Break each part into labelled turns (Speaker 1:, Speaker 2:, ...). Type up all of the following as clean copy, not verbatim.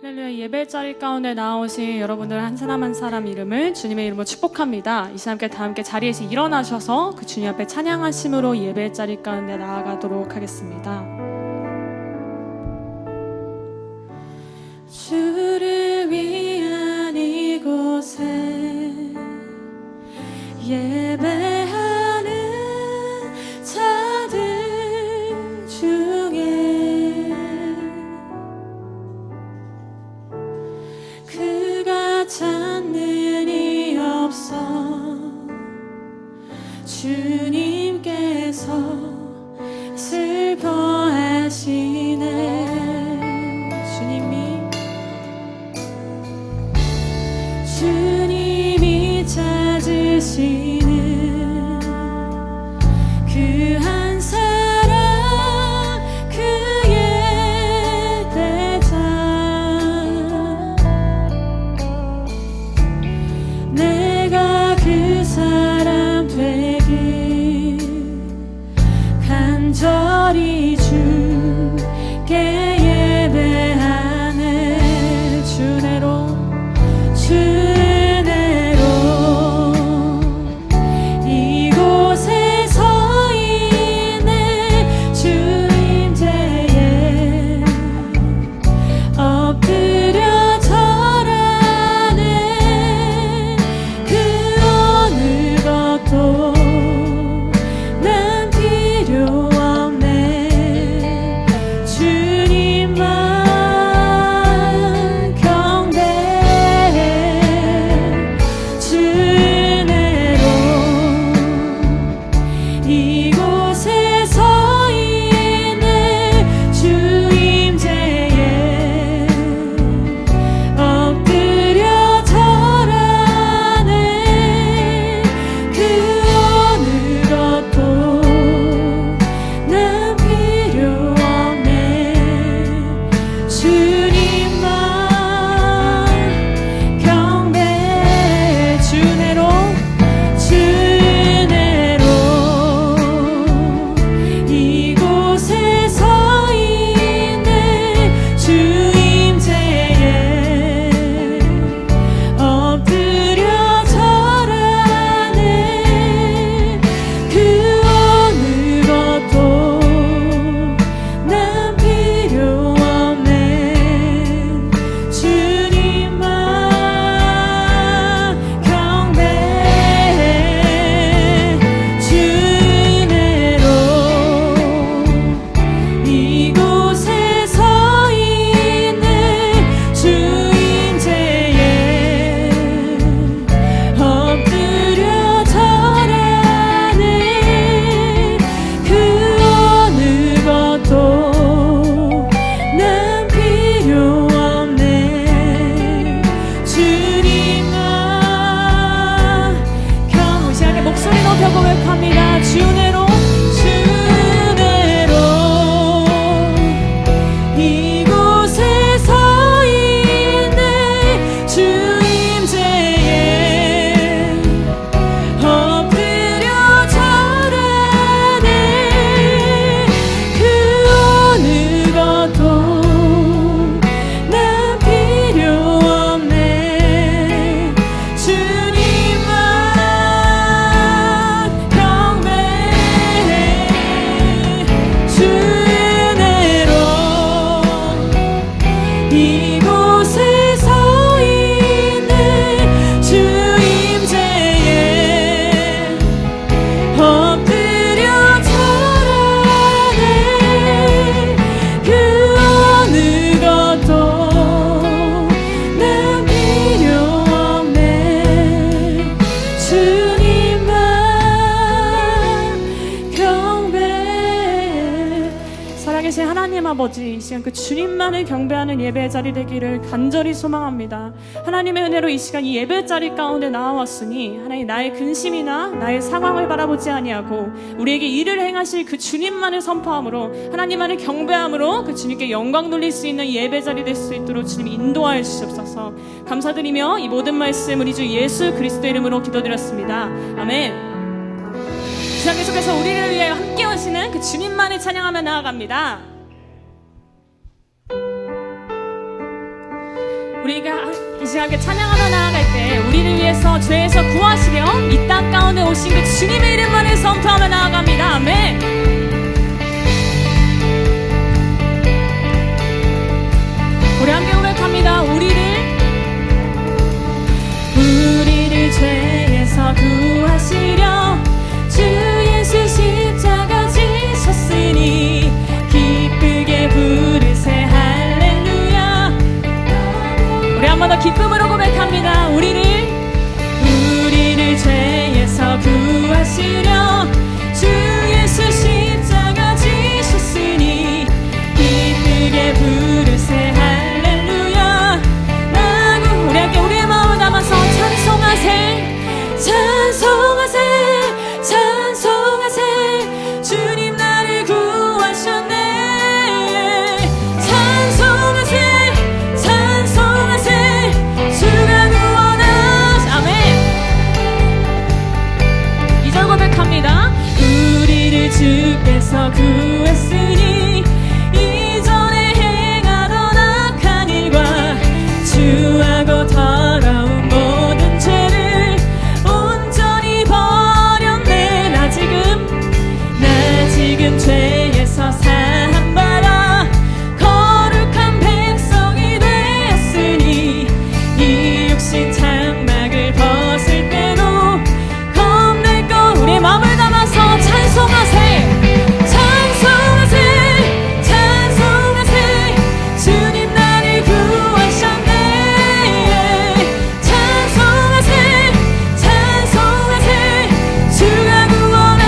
Speaker 1: 할렐루야. 예배 자리 가운데 나오신 여러분들 한 사람 한 사람 이름을 주님의 이름으로 축복합니다. 이 시간 다 함께 자리에서 일어나셔서 그 주님 앞에 찬양하심으로 예배 자리 가운데 나아가도록 하겠습니다. 주를 위한 이곳에 예배하는 자들 중에 그가 찾는 이 없어 주님께서 슬퍼하시네. 주님이 찾으시는 그 한 사람 그의 대자 내가 그 사람 되길 간절히 주께 예배하네. 주내로 이곳에 서 있네. 주임제에 엎드려 절하네. 그 어느 것도 난 필요 없네. 주님만 경배해. 주내로 이곳에 서 있네. 주임제에 엎드려 절하네. 그 어느 것도 난 필요 없네. 주님만 경배해. 주내로 이곳에 서 있네. 주임제에 엎드려 절하네. 그 어느 것도 난 필요 없네. 주님만 경배해. 주내로 이곳에 서 있네. 주임제에 엎드려 절하네. 그 어느 것도 난 필요 없네. 주님만 이 시간에 목소리 높여 고백합니다. 주내로 이곳에 서 있네. 주임제에 엎드려 절하네. 그 어느 것도 난 필요 없네. 주님만 경배해. 주내로 이곳에 서 있네. 주임제에 엎드려 절하네. 그 어느 것도 난 필요 없네. 주님만 경배해. 살아계신 하나님 아버지, 이 시간 그 주님만을 경배하는 예배의 자리 되기를 간절히 소망합니다. 하나님의 은혜로 이 시간 이 예배 자리 가운데 나와왔으니 하나님 나의 근심이나 나의 상황을 바라보지 아니하고 우리에게 일을 행하실 그 주님만을 선포함으로 하나님만을 경배함으로 그 주님께 영광 돌릴 수 있는 예배 자리 될 수 있도록 주님 인도하여 주시옵소서. 감사드리며 이 모든 말씀 우리 주 예수 그리스도 이름으로 기도드렸습니다. 아멘. 이 시간 계속해서 우리를 위하여 함께 오시는 그 주님만을 찬양하며 나아갑니다. 우리가 이 시간에 찬양하며 나아갈 때 우리를 위해서 죄에서 구하시려 이 땅 가운데 오신 그 주님의 이름만을 성토하며 나아갑니다. 아멘. 우리 함께 고백합니다. 우리를 죄에서 구하시려 주 예수 십자가 지셨으니 기쁘게 부르세 할렐루야. 우리 한 번 더 기쁨으로 고백합니다. 우리를 죄에서 구하시려 주 예수 십자가 지셨으니 기쁘게 부르세 할렐루야. 라고 우리 함께 우리의 마음을 담아서 찬송하세 찬송하세 찬송하세 주님 나를 구하셨네. 찬송하세 찬송하세 주가 구원하시. 아멘. 2절 고백합니다. 우리를 주께서 구했으니 이전에 행하던 악한 일과 주하고 더러운 모든 죄를 온전히 버렸네. 나 지금 죄에서 사함받아 거룩한 백성이 되었으니 이 육신 장막을 벗을 때도 겁낼 것. 우리의 마음을 담아서 찬송하세 찬송하세 찬송하세 주님 나를 구하셨네. 찬송하세 찬송하세 주가 구원하.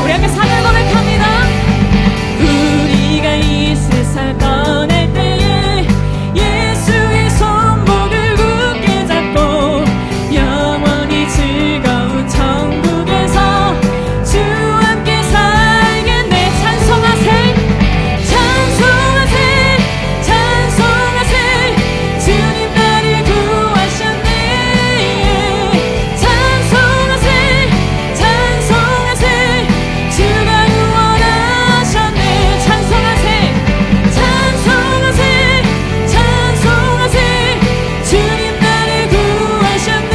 Speaker 1: 우리 함께 사랑 고백합니다. 우리가 이 세상 떠날 때에 예수의 손목을 굳게 잡고 영원히 즐거운 천국에서 주와 함께 살겠네. 찬송하세 찬송하세 찬송하세 주님 나를 구하셨네. 찬송하세 찬송하세 주가 구원하셨네. 찬송하세 찬송하세 찬송하세 주님 나를 구하셨네.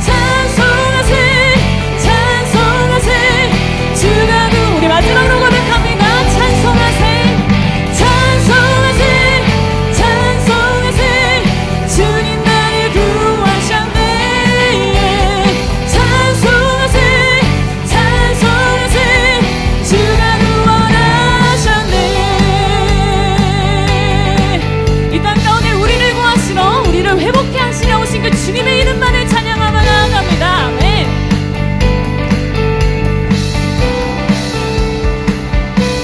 Speaker 1: 찬송하세 찬송하세 주가 우리 마지막으로 고백합니다. 찬송하세 찬송하세 찬송하세 주님 나를 구하셨네. 찬송하세 찬송하세 주가 구원하셨네. 이 땅 가운데 우리를 구하시러 우리를 회복케 하시려 오신 그 주님의 이름만을 찬양하며 나아갑니다. 아멘.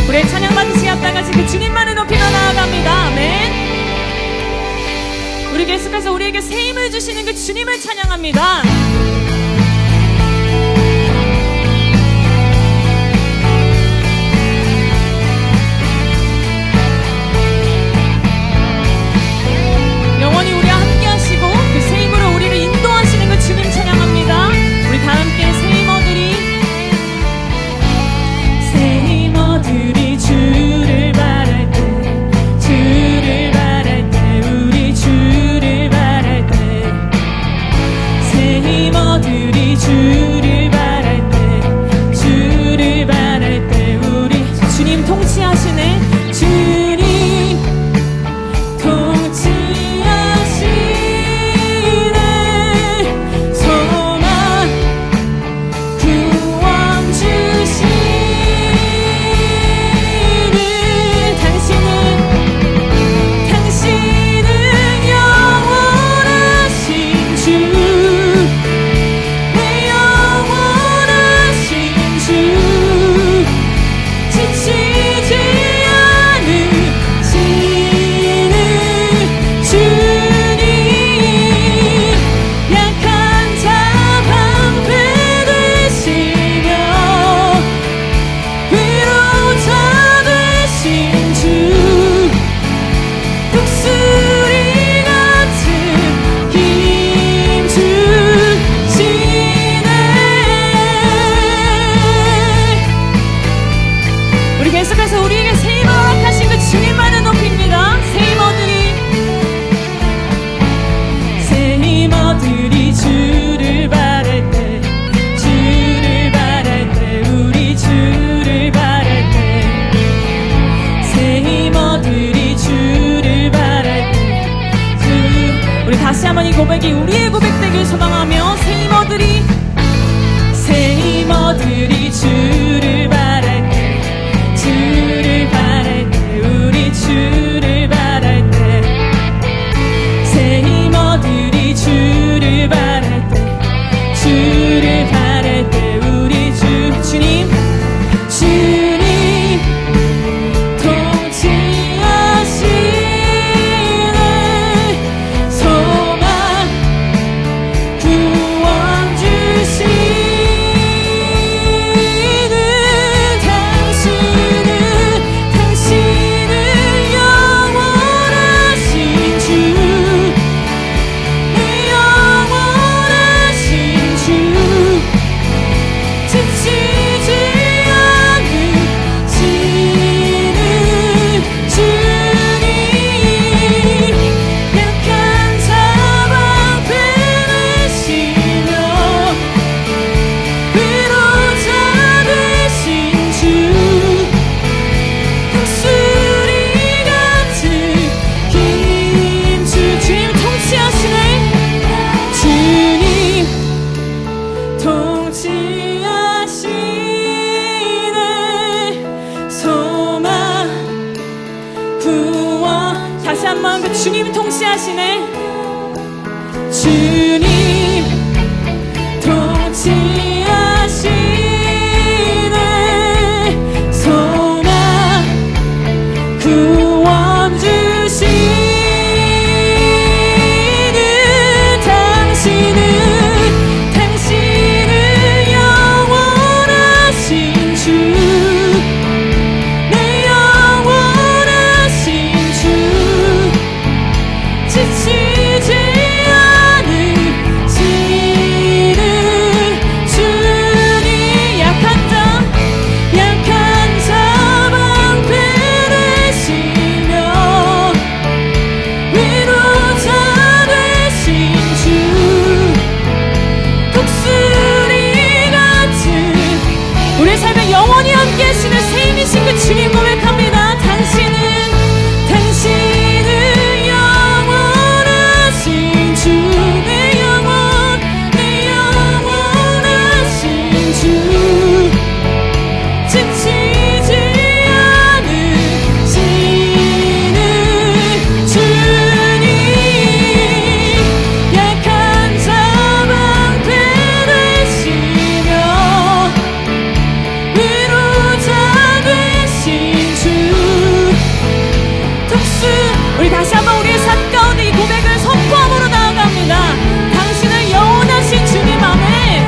Speaker 1: 우리의 찬양 받으시 앞당하신 그 주님만을 높이며 나아갑니다. 아멘. 우리 계속해서 우리에게 새 힘을 주시는 그 주님을 찬양합니다. 영원히 우리와 함께 하시고 그 새 힘으로 우리를 인도하시는 그 주님 찬양합니다. 우리 다 함께 새 힘어들이 주를 바랄 때 우리 주를 바랄 때 새 힘어들이 고백이 우리의 고백되길 소망하며 새 힘어들이 주를 바랄 때 우리 주를 바랄 때 새 힘어들이 주를 바랄 때 우리 주님 다시 한번 그 주님 통치하시네. 주님 통치하시네. 소망 구원 주시는 당신은 영원하신 주, 내 영원하신 주, 지치지 않으시는 주님, 약한 자 방패 되시며 위로자 되신 주, 독수리 같은 우리의 삶에 영원히 함께 하시는 새 힘이신 그 주님 고백합니다. 당신은 영원하신 주, 내 영원하신 주, 지치지 않으시는 주님, 약한 자 방패 되시며 위로자 되신 주, 우리 다시 한번 우리의 삶 가운데 이 고백을 선포함으로 나아갑니다. 당신은 영원하신 주님 안에,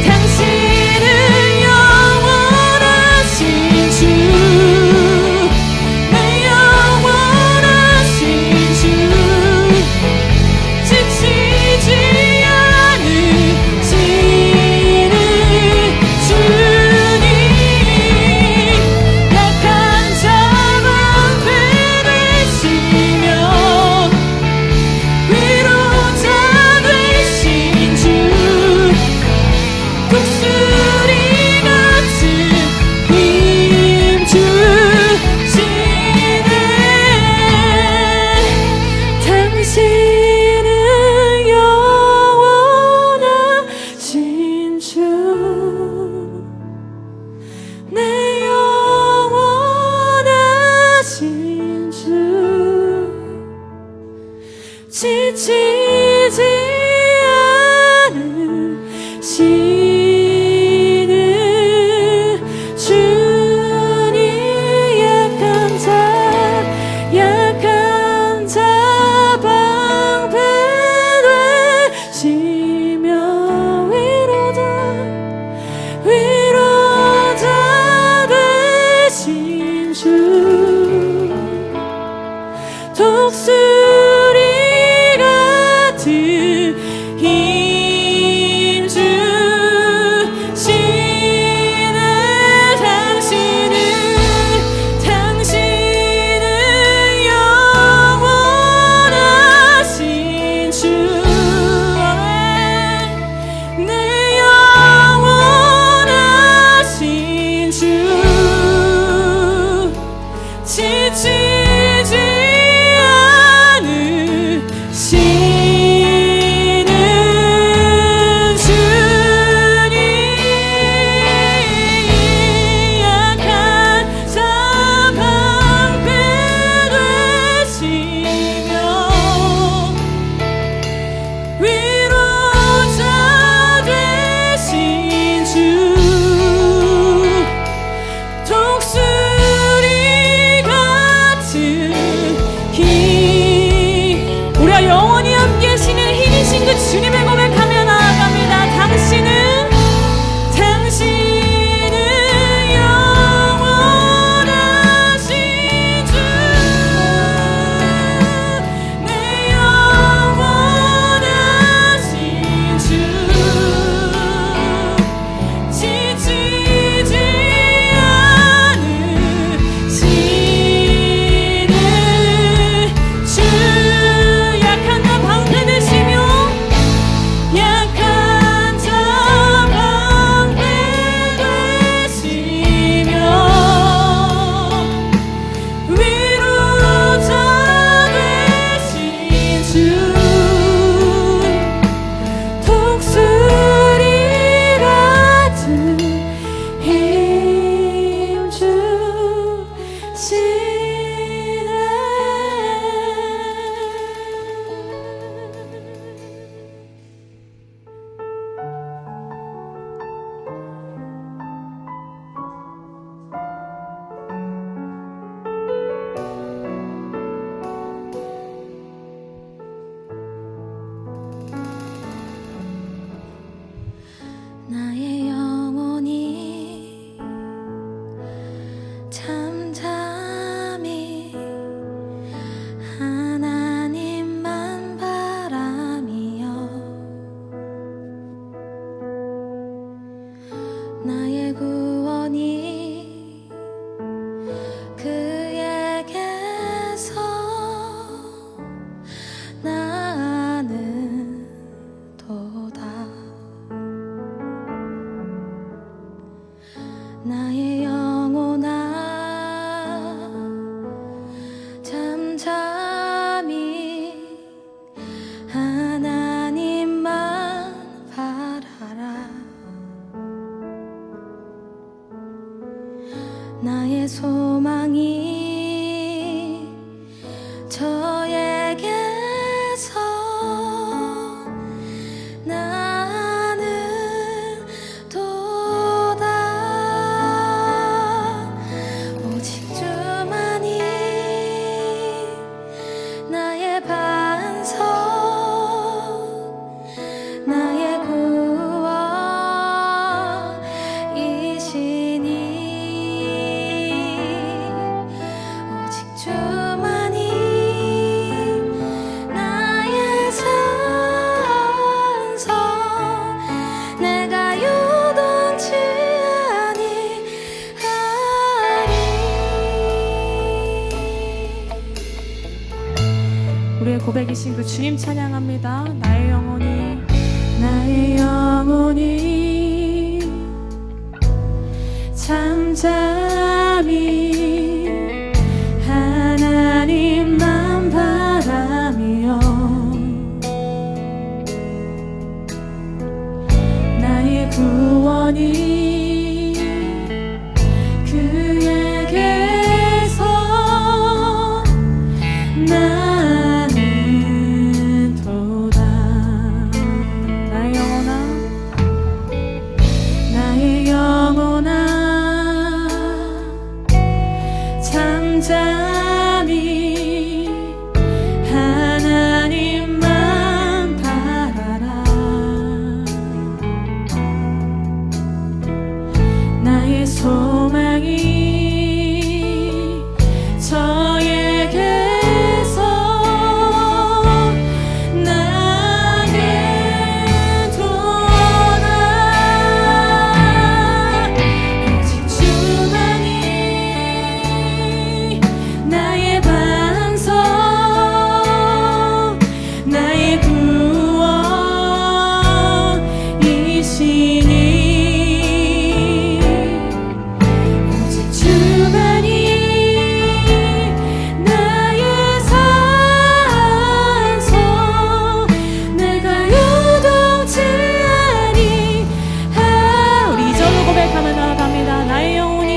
Speaker 1: 당신은 영원하신 주, 내 영원하신 주, 지치지 않으시는 주님, 약한 자 방패 되시며 위로자 되신 주, 독수리 같은 힘 주시네. 당신은 영원하신 주, 내 영원하신 주, 지치지 않으시는 주님, 약한 자 방패 되시며 위로자 되신 주, 독수리 같은 힘 주시네. 당신은 영원하신 주, 내 영원하신 주, 지치지 않으시는 우리가 영원히 함께 하시는 힘이신 그 주님을 고백하며 나아갑니다. 당신은 영원하신 주, 내 영원하신 주, 지치지 않으시는 주, 약한 나 방패 되시며 약한 자 방패 되시며 위로자 되신 주, 독수리 같은 힘
Speaker 2: 나의 영혼이 잠잠히 하나님만 바라며 나의 구원이 그에게서 나는 도다. 나의 영혼아 잠잠히 하나님만 바라라. 나의 소망이 저에게서 나는 도다. 오직 주만이 나의 반석, 나의 구원이시니. 오직 주만이 나의 산성, 내가 요동치 아니하리.
Speaker 1: 우리의 고백이신 그 주님 찬양합니다. 나의 영혼이 잠잠히 하나님만 바라며 나의 구원이 그에게서 나는 도다. 나의 영혼아 잠잠히 하나님만 바라라. 나의 소망이 저에게서 나는 도다. 오직 주만이 나의 반석, 나의 구원이시니. 오직 주만이 나의 산성, 내가 요동치 아니하. 우리 이절로 고백하며 나아갑니다. 나의 영혼이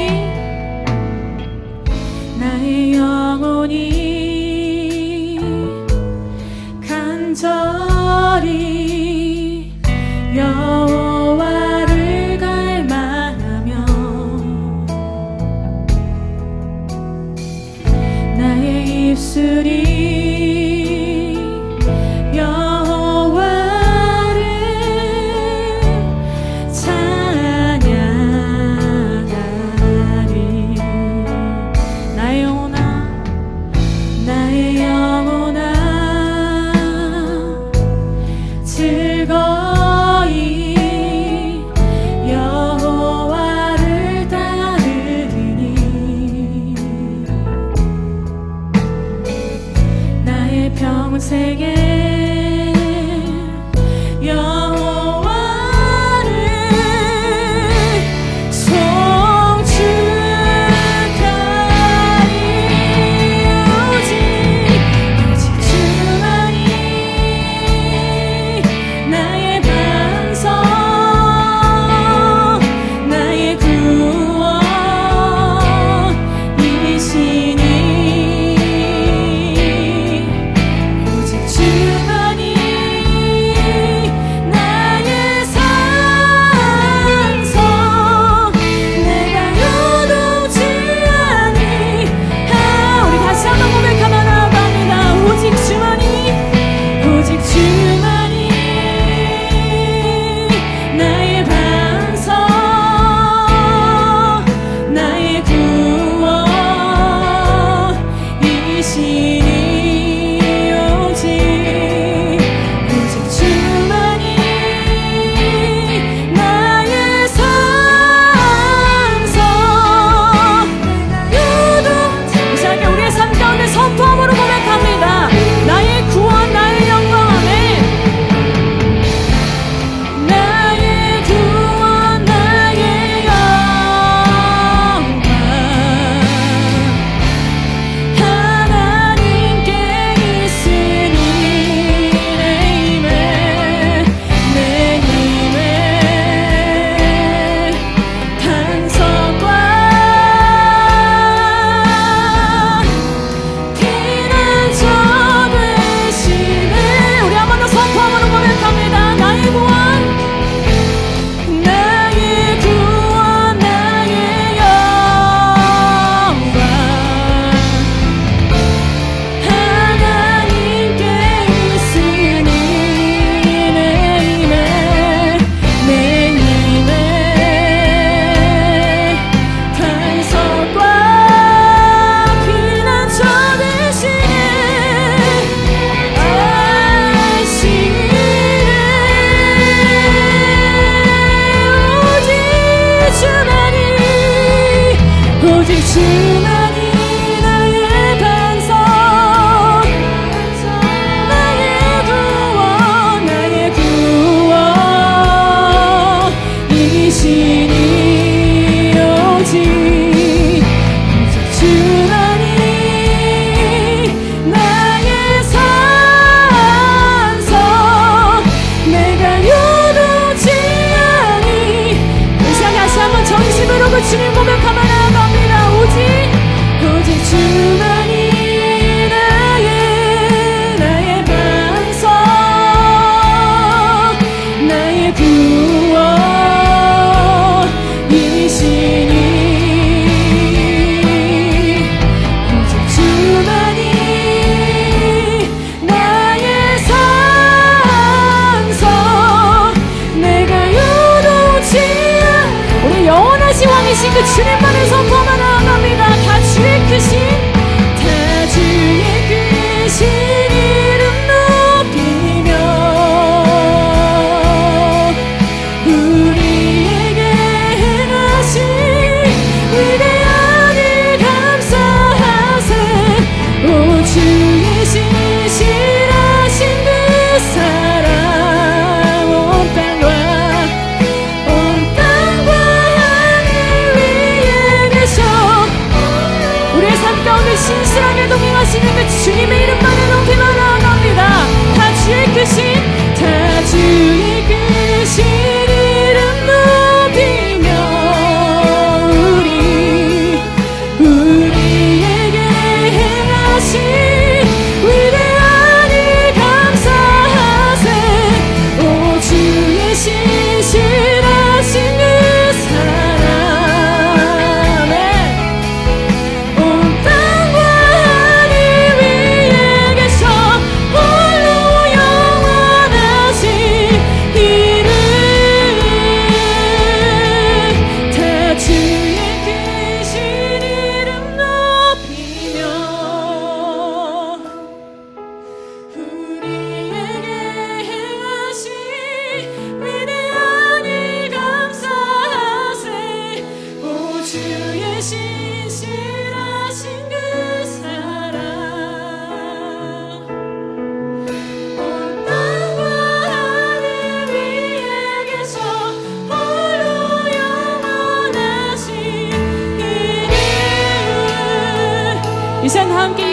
Speaker 1: 간절히 여호와를 갈망하며 나의 입술이 영생의 여호와를 송축하리. 오직 주만이 나의 반석, 나의 구원이시니. 오직 주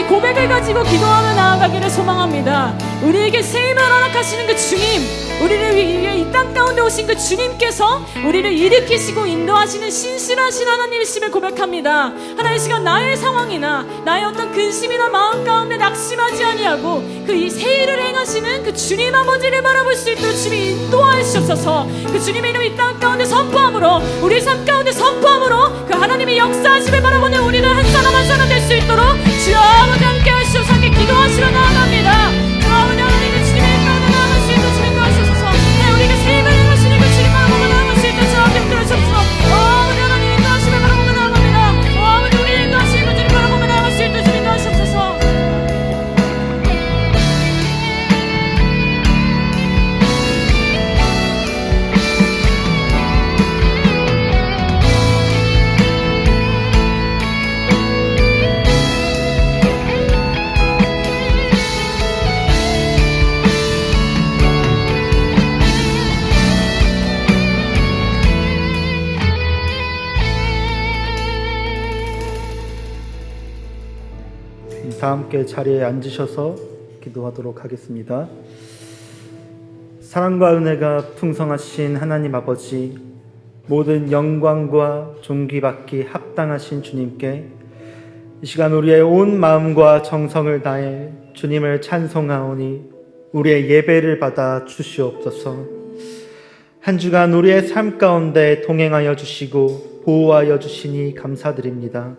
Speaker 1: 이 고백을 가지고 기도하며 나아가기를 소망합니다. 우리에게 세임을 허락하시는 그 주님, 우리를 위해 이 땅 가운데 오신 그 주님께서 우리를 일으키시고 인도하시는 신실하신 하나님이심을 고백합니다. 하나님, 이 시간 나의 상황이나 나의 어떤 근심이나 마음 가운데 낙심하지 아니하고 그 이 새 일을 행하시는 그 주님 아버지를 바라볼 수 있도록 주님이 인도하여 주셔서 그 주님의 이름 이 땅 가운데 선포함으로, 우리 삶 가운데 선포함으로 그 하나님의 역사하심을 바라보는 우리들 한 사람 한 사람 될 수 있도록 주여 아버지 함께 하시옵소서. 함께 기도하시러 나아갑니다. 주 아버지 하나님의 주님의 가운데 나아갈 수 있도록 주님 도와주셔서 우리에게 새 힘을 행하시는 그 주님 바라보며 나아갈 수 있도록 주 함께 들어주셔서 아버지 하나님 인도하심을 바라보며 나아갑니다. 아버지 우리 인도하시는 그 주님 바라보며 나아갈 수 있도록 주님 도와주셔서
Speaker 3: 다 함께 자리에 앉으셔서 기도하도록 하겠습니다. 사랑과 은혜가 풍성하신 하나님 아버지, 모든 영광과 존귀받기 합당하신 주님께 이 시간 우리의 온 마음과 정성을 다해 주님을 찬송하오니 우리의 예배를 받아 주시옵소서. 한 주간 우리의 삶 가운데 동행하여 주시고 보호하여 주시니 감사드립니다.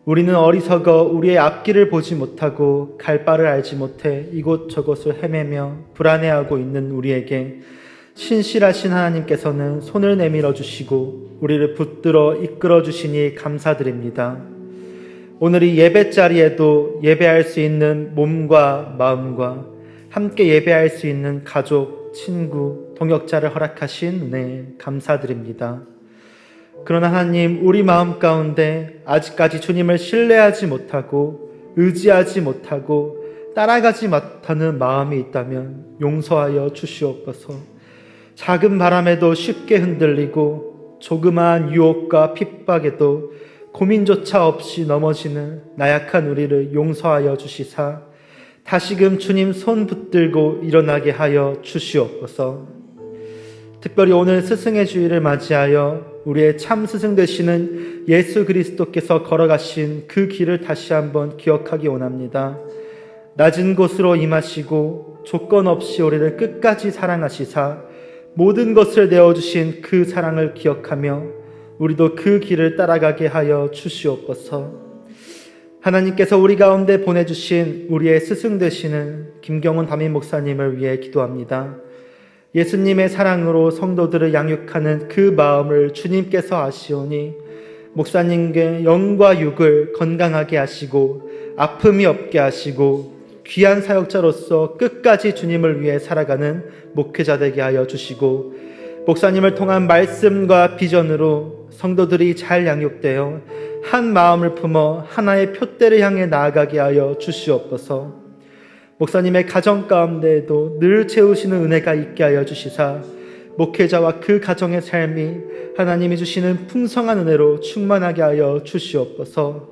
Speaker 3: 우리는 어리석어 우리의 앞길을 보지 못하고 갈 바를 알지 못해 이곳저곳을 헤매며 불안해하고 있는 우리에게 신실하신 하나님께서는 손을 내밀어 주시고 우리를 붙들어 이끌어 주시니 감사드립니다. 오늘 이 예배 자리에도 예배할 수 있는 몸과 마음과 함께 예배할 수 있는 가족, 친구, 동역자를 허락하신 은혜 감사드립니다. 그러나 하나님, 우리 마음 가운데 아직까지 주님을 신뢰하지 못하고 의지하지 못하고 따라가지 못하는 마음이 있다면 용서하여 주시옵소서. 작은 바람에도 쉽게 흔들리고 조그마한 유혹과 핍박에도 고민조차 없이 넘어지는 나약한 우리를 용서하여 주시사 다시금 주님 손 붙들고 일어나게 하여 주시옵소서. 특별히 오늘 스승의 주일을 맞이하여 우리의 참 스승 되시는 예수 그리스도께서 걸어가신 그 길을 다시 한번 기억하기 원합니다. 낮은 곳으로 임하시고 조건 없이 우리를 끝까지 사랑하시사 모든 것을 내어주신 그 사랑을 기억하며 우리도 그 길을 따라가게 하여 주시옵소서. 하나님께서 우리 가운데 보내주신 우리의 스승 되시는 김경훈 담임 목사님을 위해 기도합니다. 예수님의 사랑으로 성도들을 양육하는 그 마음을 주님께서 아시오니 목사님께 영과 육을 건강하게 하시고 아픔이 없게 하시고 귀한 사역자로서 끝까지 주님을 위해 살아가는 목회자 되게 하여 주시고 목사님을 통한 말씀과 비전으로 성도들이 잘 양육되어 한 마음을 품어 하나의 표대를 향해 나아가게 하여 주시옵소서. 목사님의 가정 가운데에도 늘 채우시는 은혜가 있게 하여 주시사 목회자와 그 가정의 삶이 하나님이 주시는 풍성한 은혜로 충만하게 하여 주시옵소서.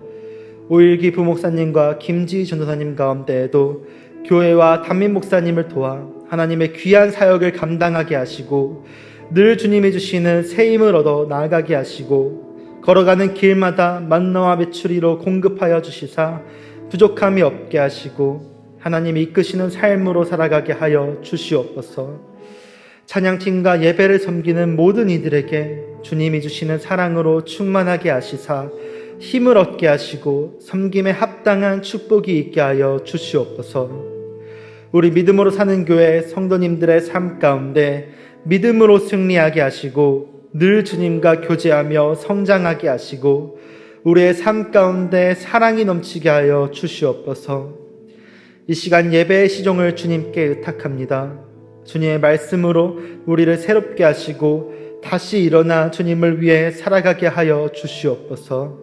Speaker 3: 오일기 부목사님과 김지희 전도사님 가운데에도 교회와 담임 목사님을 도와 하나님의 귀한 사역을 감당하게 하시고 늘 주님이 주시는 새 힘을 얻어 나아가게 하시고 걸어가는 길마다 만나와 메추리로 공급하여 주시사 부족함이 없게 하시고 하나님이 이끄시는 삶으로 살아가게 하여 주시옵소서. 찬양팀과 예배를 섬기는 모든 이들에게 주님이 주시는 사랑으로 충만하게 하시사 힘을 얻게 하시고 섬김에 합당한 축복이 있게 하여 주시옵소서. 우리 믿음으로 사는 교회 성도님들의 삶 가운데 믿음으로 승리하게 하시고 늘 주님과 교제하며 성장하게 하시고 우리의 삶 가운데 사랑이 넘치게 하여 주시옵소서. 이 시간 예배의 시종을 주님께 의탁합니다. 주님의 말씀으로 우리를 새롭게 하시고 다시 일어나 주님을 위해 살아가게 하여 주시옵소서.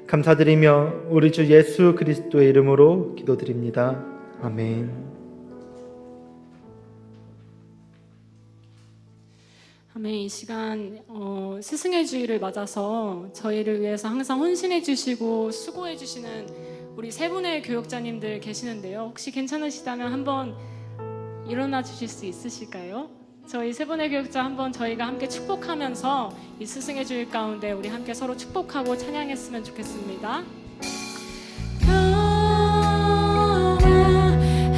Speaker 3: 감사드리며 우리 주 예수 그리스도의 이름으로 기도드립니다. 아멘.
Speaker 1: 아멘. 이 시간 스승의 주일을 맞아서 저희를 위해서 항상 헌신해 주시고 수고해 주시는 우리 세 분의 교역자님들 계시는데요. 혹시 괜찮으시다면 한번 일어나 주실 수 있으실까요? 저희 세 분의 교역자 한번 저희가 함께 축복하면서 이 스승의 주일 가운데 우리 함께 서로 축복하고 찬양했으면 좋겠습니다.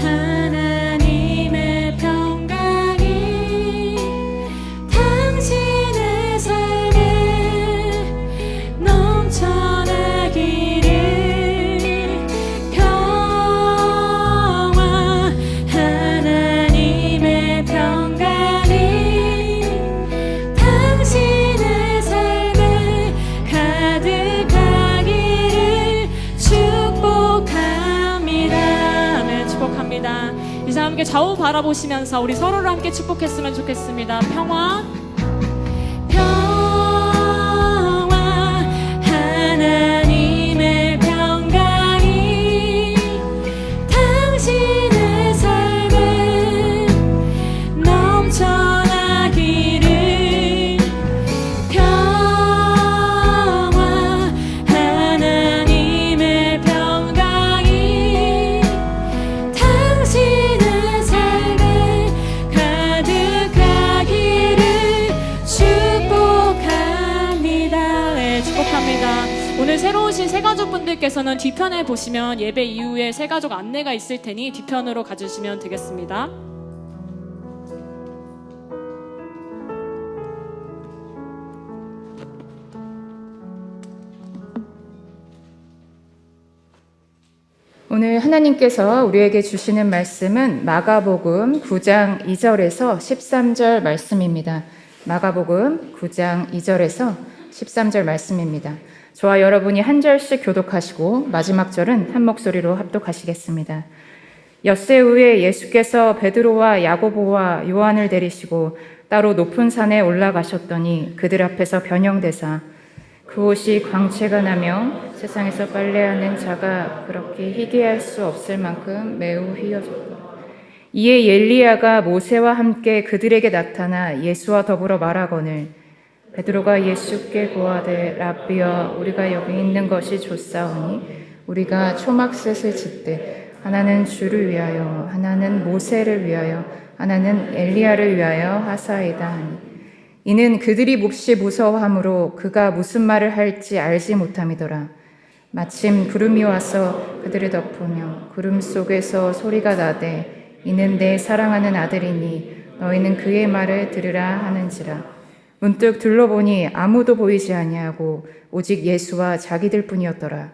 Speaker 1: 하나님의 평강이 당신의 삶에 넘쳐나기를. 평화 하나님의 평강이 당신의 삶에 가득하기를 축복합니다. 아멘. 축복합니다. 이제 함께 좌우 바라보시면서 우리 서로를 함께 축복했으면 좋겠습니다. 평화 하나님의 평강이 당신의 삶에 넘쳐나기를. 평화 하나님의 평강이 당신의 삶에 가득하기를 축복합니다. 네, 축복합니다. 오늘 새로 오신 새가족분들께서는 뒤편에 보시면 예배 이후에 새가족 안내가 있을 테니 뒤편으로 가주시면 되겠습니다.
Speaker 4: 오늘 하나님께서 우리에게 주시는 말씀은 마가복음 9장 2절에서 13절 말씀입니다. 마가복음 9장 2절에서 13절 말씀입니다. 저와 여러분이 한 절씩 교독하시고 마지막 절은 한 목소리로 합독하시겠습니다. 엿새 후에 예수께서 베드로와 야고보와 요한을 데리시고 따로 높은 산에 올라가셨더니 그들 앞에서 변형되사 그 옷이 광채가 나며 세상에서 빨래하는 자가 그렇게 희귀할 수 없을 만큼 매우 휘어졌다. 이에 엘리야가 모세와 함께 그들에게 나타나 예수와 더불어 말하거늘 베드로가 예수께 고하되 랍비여 우리가 여기 있는 것이 좋사오니 우리가 초막셋을 짓되 하나는 주를 위하여 하나는 모세를 위하여 하나는 엘리야를 위하여 하사이다 하니 이는 그들이 몹시 무서워하므로 그가 무슨 말을 할지 알지 못함이더라. 마침 구름이 와서 그들을 덮으며 구름 속에서 소리가 나되 이는 내 사랑하는 아들이니 너희는 그의 말을 들으라 하는지라. 문득 둘러보니 아무도 보이지 아니하고 오직 예수와 자기들 뿐이었더라.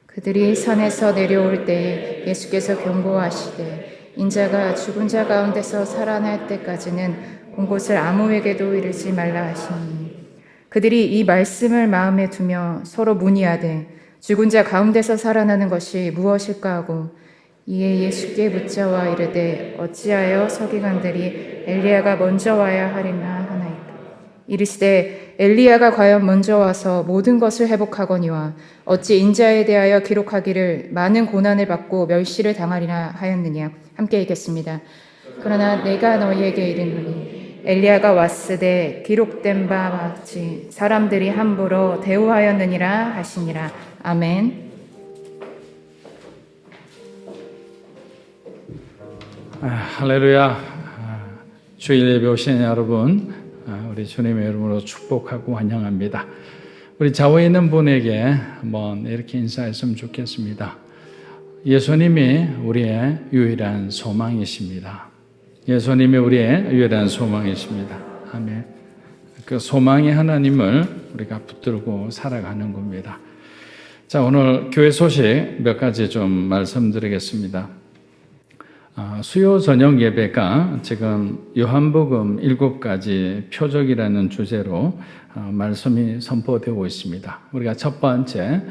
Speaker 4: 그들이 산에서 내려올 때에 예수께서 경고하시되 인자가 죽은 자 가운데서 살아날 때까지는 온 곳을 아무에게도 이르지 말라 하시니 그들이 이 말씀을 마음에 두며 서로 문의하되 죽은 자 가운데서 살아나는 것이 무엇일까 하고 이에 예수께 묻자와 이르되 어찌하여 서기관들이 엘리야가 먼저 와야 하리나 하나이까. 이르시되 엘리야가 과연 먼저 와서 모든 것을 회복하거니와 어찌 인자에 대하여 기록하기를 많은 고난을 받고 멸시를 당하리나 하였느냐. 함께 읽겠습니다. 그러나 내가 너희에게 이르노니 엘리야가 왔으되 기록된 바 같이 사람들이 함부로 대우하였느니라 하시니라. 아멘.
Speaker 5: 할렐루야. 주일 예배 오신 여러분, 우리 주님의 이름으로 축복하고 환영합니다. 우리 좌우에 있는 분에게 한번 이렇게 인사했으면 좋겠습니다. 예수님이 우리의 유일한 소망이십니다. 예수님이 우리의 유일한 소망이십니다. 아멘. 그 소망의 하나님을 우리가 붙들고 살아가는 겁니다. 자, 오늘 교회 소식 몇 가지 좀 말씀드리겠습니다. 수요 저녁 예배가 지금 요한복음 7가지 표적이라는 주제로 말씀이 선포되고 있습니다. 우리가 첫 번째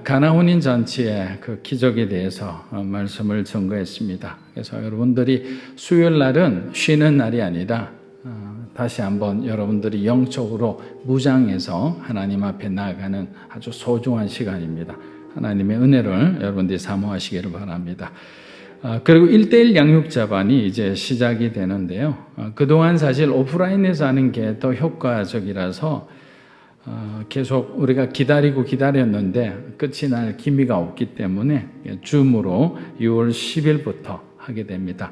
Speaker 5: 가나 혼인 잔치의 그 기적에 대해서 말씀을 전거했습니다. 그래서 여러분들이 수요일 날은 쉬는 날이 아니라 다시 한번 여러분들이 영적으로 무장해서 하나님 앞에 나아가는 아주 소중한 시간입니다. 하나님의 은혜를 여러분들이 사모하시기를 바랍니다. 그리고 1:1 양육자반이 이제 시작이 되는데요. 그동안 사실 오프라인에서 하는 게 더 효과적이라서 계속 우리가 기다렸는데 끝이 날 기미가 없기 때문에 줌으로 6월 10일부터 하게 됩니다.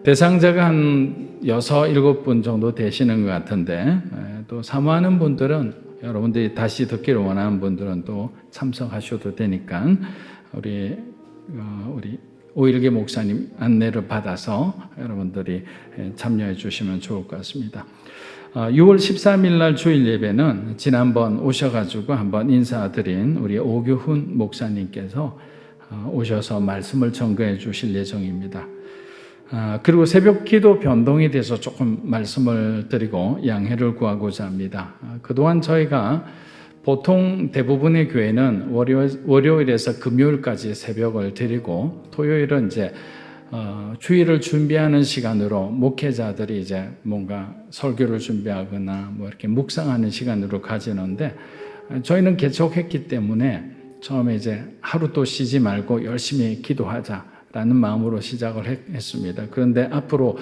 Speaker 5: 대상자가 한 6, 7분 정도 되시는 것 같은데 또 사모하는 분들은 여러분들이 다시 듣기를 원하는 분들은 또 참석하셔도 되니까 우리 오일계 목사님 안내를 받아서 여러분들이 참여해 주시면 좋을 것 같습니다. 6월 13일 날 주일 예배는 지난번 오셔가지고 한번 인사드린 우리 오규훈 목사님께서 오셔서 말씀을 전거해 주실 예정입니다. 그리고 새벽 기도 변동이 돼서 조금 말씀을 드리고 양해를 구하고자 합니다. 그동안 저희가 보통 대부분의 교회는 월요일에서 금요일까지 새벽을 드리고 토요일은 이제 주일을 준비하는 시간으로 목회자들이 이제 뭔가 설교를 준비하거나 뭐 이렇게 묵상하는 시간으로 가지는데 저희는 개척했기 때문에 처음에 이제 하루 또 쉬지 말고 열심히 기도하자라는 마음으로 시작을 했습니다. 그런데 앞으로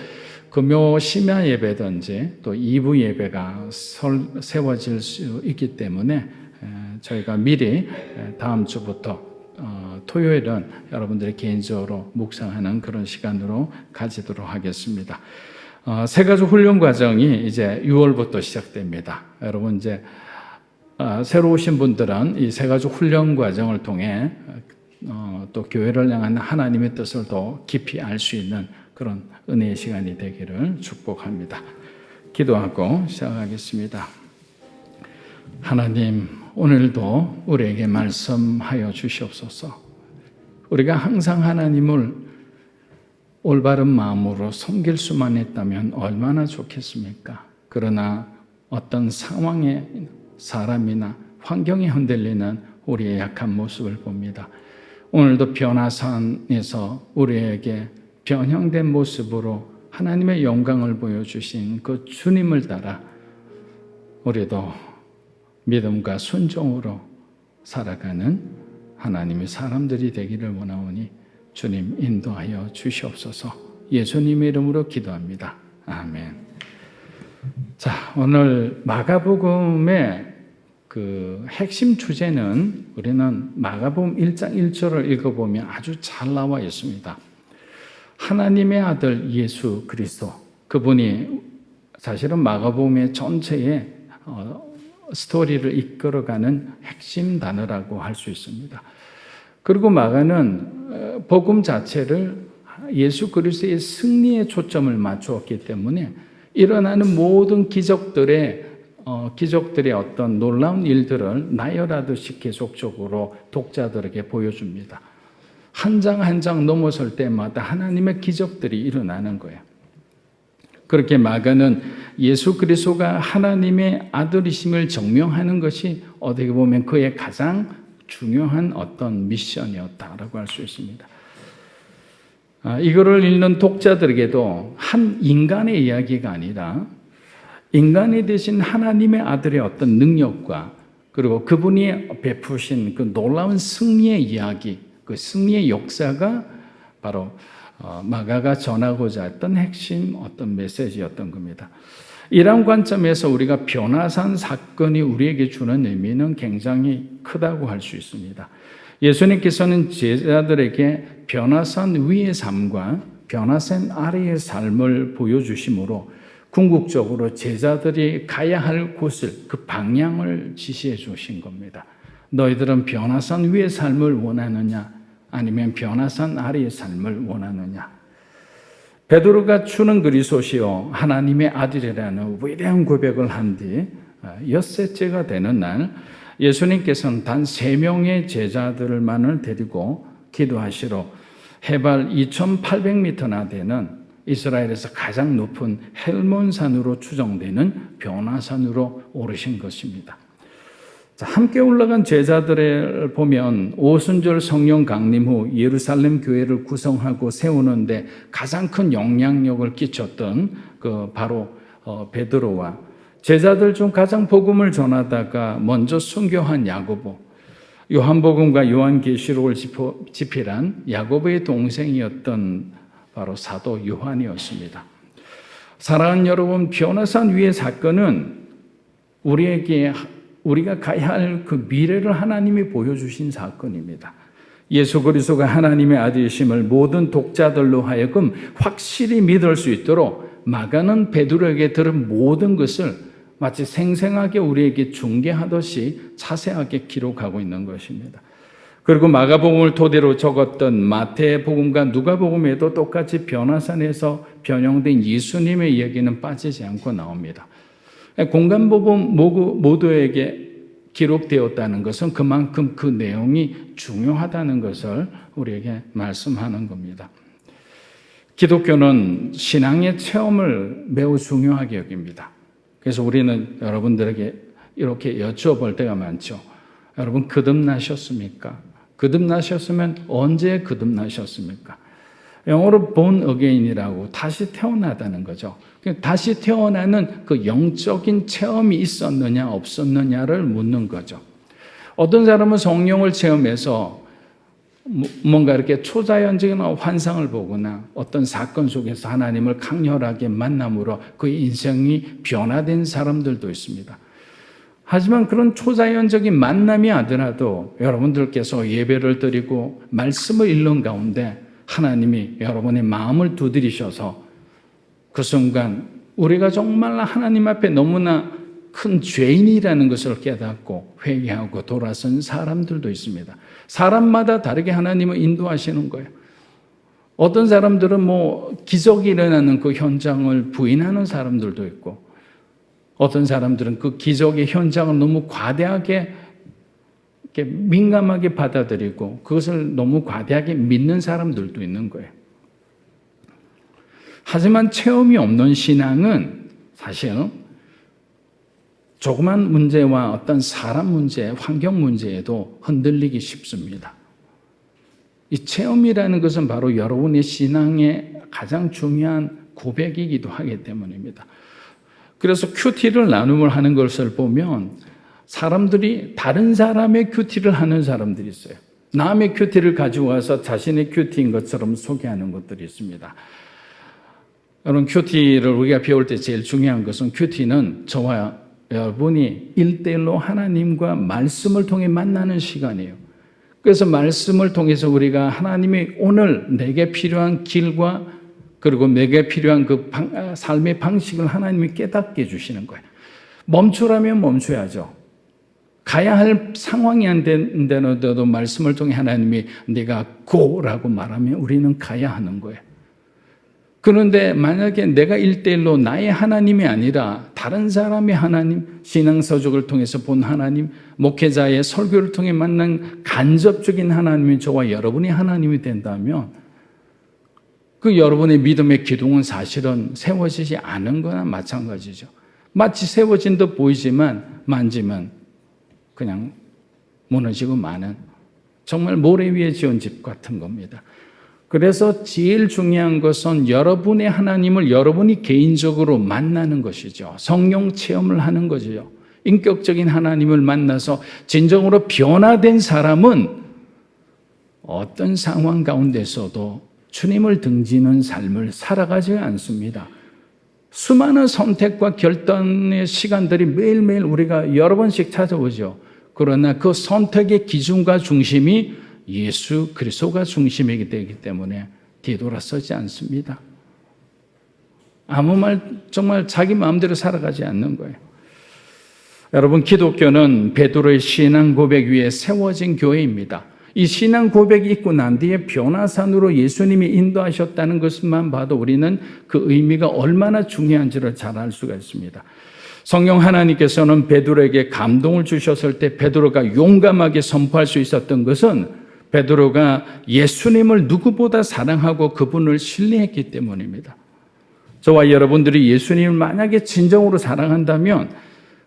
Speaker 5: 금요 심야 예배든지 또 2부 예배가 세워질 수 있기 때문에 저희가 미리 다음 주부터 토요일은 여러분들이 개인적으로 묵상하는 그런 시간으로 가지도록 하겠습니다. 새가족 훈련 과정이 이제 6월부터 시작됩니다. 여러분 이제 새로 오신 분들은 이 새가족 훈련 과정을 통해 또 교회를 향한 하나님의 뜻을 더 깊이 알 수 있는 그런 은혜의 시간이 되기를 축복합니다. 기도하고 시작하겠습니다. 하나님, 오늘도 우리에게 말씀하여 주시옵소서. 우리가 항상 하나님을 올바른 마음으로 섬길 수만 했다면 얼마나 좋겠습니까? 그러나 어떤 상황에 사람이나 환경이 흔들리는 우리의 약한 모습을 봅니다. 오늘도 변화산에서 우리에게 변형된 모습으로 하나님의 영광을 보여주신 그 주님을 따라 우리도 믿음과 순종으로 살아가는 하나님의 사람들이 되기를 원하오니 주님 인도하여 주시옵소서. 예수님의 이름으로 기도합니다. 아멘. 자, 오늘 마가복음의 그 핵심 주제는 우리는 마가복음 1장 1절을 읽어보면 아주 잘 나와 있습니다. 하나님의 아들 예수 그리스도, 그분이 사실은 마가복음의 전체의 스토리를 이끌어가는 핵심 단어라고 할 수 있습니다. 그리고 마가는 복음 자체를 예수 그리스도의 승리에 초점을 맞추었기 때문에 일어나는 모든 기적들의 어떤 놀라운 일들을 나열하듯이 계속적으로 독자들에게 보여줍니다. 한 장 한 장 넘어설 때마다 하나님의 기적들이 일어나는 거예요. 그렇게 마가는 예수 그리스도가 하나님의 아들이심을 증명하는 것이 어떻게 보면 그의 가장 중요한 어떤 미션이었다라고 할 수 있습니다. 이거를 읽는 독자들에게도 한 인간의 이야기가 아니라 인간이 되신 하나님의 아들의 어떤 능력과 그리고 그분이 베푸신 그 놀라운 승리의 이야기, 그 승리의 역사가 바로 마가가 전하고자 했던 핵심 어떤 메시지였던 겁니다. 이런 관점에서 우리가 변화산 사건이 우리에게 주는 의미는 굉장히 크다고 할 수 있습니다. 예수님께서는 제자들에게 변화산 위의 삶과 변화산 아래의 삶을 보여주심으로 궁극적으로 제자들이 가야 할 곳을, 그 방향을 지시해 주신 겁니다. 너희들은 변화산 위의 삶을 원하느냐, 아니면 변화산 아래의 삶을 원하느냐. 베드로가 주는 그리스도시요 하나님의 아들이라는 위대한 고백을 한 뒤 엿새째가 되는 날 예수님께서는 단 3명의 제자들만을 데리고 기도하시러 해발 2800m나 되는 이스라엘에서 가장 높은 헬몬산으로 추정되는 변화산으로 오르신 것입니다. 자, 함께 올라간 제자들을 보면 오순절 성령 강림 후 예루살렘 교회를 구성하고 세우는데 가장 큰 영향력을 끼쳤던 그 바로 베드로와 제자들 중 가장 복음을 전하다가 먼저 순교한 야고보, 요한복음과 요한계시록을 집필한 야고보의 동생이었던 바로 사도 요한이었습니다. 사랑하는 여러분, 변화산 위의 사건은 우리가 가야 할 그 미래를 하나님이 보여주신 사건입니다. 예수 그리스도가 하나님의 아들이심을 모든 독자들로 하여금 확실히 믿을 수 있도록 마가는 베드로에게 들은 모든 것을 마치 생생하게 우리에게 중계하듯이 자세하게 기록하고 있는 것입니다. 그리고 마가복음을 토대로 적었던 마태복음과 누가복음에도 똑같이 변화산에서 변형된 예수님의 이야기는 빠지지 않고 나옵니다. 공간복음 모두에게 기록되었다는 것은 그만큼 그 내용이 중요하다는 것을 우리에게 말씀하는 겁니다. 기독교는 신앙의 체험을 매우 중요하게 여깁니다. 그래서 우리는 여러분들에게 이렇게 여쭤볼 때가 많죠. 여러분 거듭나셨습니까? 거듭나셨으면 언제 거듭나셨습니까? 영어로 born again이라고 다시 태어나다는 거죠. 다시 태어나는 그 영적인 체험이 있었느냐 없었느냐를 묻는 거죠. 어떤 사람은 성령을 체험해서 뭔가 이렇게 초자연적인 환상을 보거나 어떤 사건 속에서 하나님을 강렬하게 만남으로 그의 인생이 변화된 사람들도 있습니다. 하지만 그런 초자연적인 만남이 아니라도 여러분들께서 예배를 드리고 말씀을 읽는 가운데 하나님이 여러분의 마음을 두드리셔서 그 순간 우리가 정말 하나님 앞에 너무나 큰 죄인이라는 것을 깨닫고 회개하고 돌아선 사람들도 있습니다. 사람마다 다르게 하나님은 인도하시는 거예요. 어떤 사람들은 기적이 일어나는 그 현장을 부인하는 사람들도 있고, 어떤 사람들은 그 기적의 현장을 너무 과대하게 이렇게 민감하게 받아들이고 그것을 너무 과대하게 믿는 사람들도 있는 거예요. 하지만 체험이 없는 신앙은 사실 조그만 문제와 어떤 사람 문제, 환경 문제에도 흔들리기 쉽습니다. 이 체험이라는 것은 바로 여러분의 신앙의 가장 중요한 고백이기도 하기 때문입니다. 그래서 큐티를 나눔을 하는 것을 보면 사람들이 다른 사람의 큐티를 하는 사람들이 있어요. 남의 큐티를 가지고 와서 자신의 큐티인 것처럼 소개하는 것들이 있습니다. 여러분, 큐티를 우리가 배울 때 제일 중요한 것은 큐티는 저와 여러분이 1대1로 하나님과 말씀을 통해 만나는 시간이에요. 그래서 말씀을 통해서 우리가 하나님이 오늘 내게 필요한 길과 그리고 내게 필요한 그 삶의 방식을 하나님이 깨닫게 해주시는 거예요. 멈추라면 멈춰야죠. 가야 할 상황이 안 되는데도 말씀을 통해 하나님이 네가 고라고 말하면 우리는 가야 하는 거예요. 그런데 만약에 내가 1대1로 나의 하나님이 아니라 다른 사람의 하나님, 신앙서적을 통해서 본 하나님, 목회자의 설교를 통해 만난 간접적인 하나님이 저와 여러분이 하나님이 된다면 그 여러분의 믿음의 기둥은 사실은 세워지지 않은 거나 마찬가지죠. 마치 세워진 듯 보이지만 만지면 그냥 무너지고 마는 정말 모래 위에 지은 집 같은 겁니다. 그래서 제일 중요한 것은 여러분의 하나님을 여러분이 개인적으로 만나는 것이죠. 성령 체험을 하는 거죠. 인격적인 하나님을 만나서 진정으로 변화된 사람은 어떤 상황 가운데서도 주님을 등지는 삶을 살아가지 않습니다. 수많은 선택과 결단의 시간들이 매일매일 우리가 여러 번씩 찾아오죠. 그러나 그 선택의 기준과 중심이 예수 그리스도가 중심이기 되기 때문에 뒤돌아서지 않습니다. 아무 말 정말 자기 마음대로 살아가지 않는 거예요. 여러분, 기독교는 베드로의 신앙 고백 위에 세워진 교회입니다. 이 신앙 고백이 있고 난 뒤에 변화산으로 예수님이 인도하셨다는 것만 봐도 우리는 그 의미가 얼마나 중요한지를 잘 알 수가 있습니다. 성령 하나님께서는 베드로에게 감동을 주셨을 때 베드로가 용감하게 선포할 수 있었던 것은 베드로가 예수님을 누구보다 사랑하고 그분을 신뢰했기 때문입니다. 저와 여러분들이 예수님을 만약에 진정으로 사랑한다면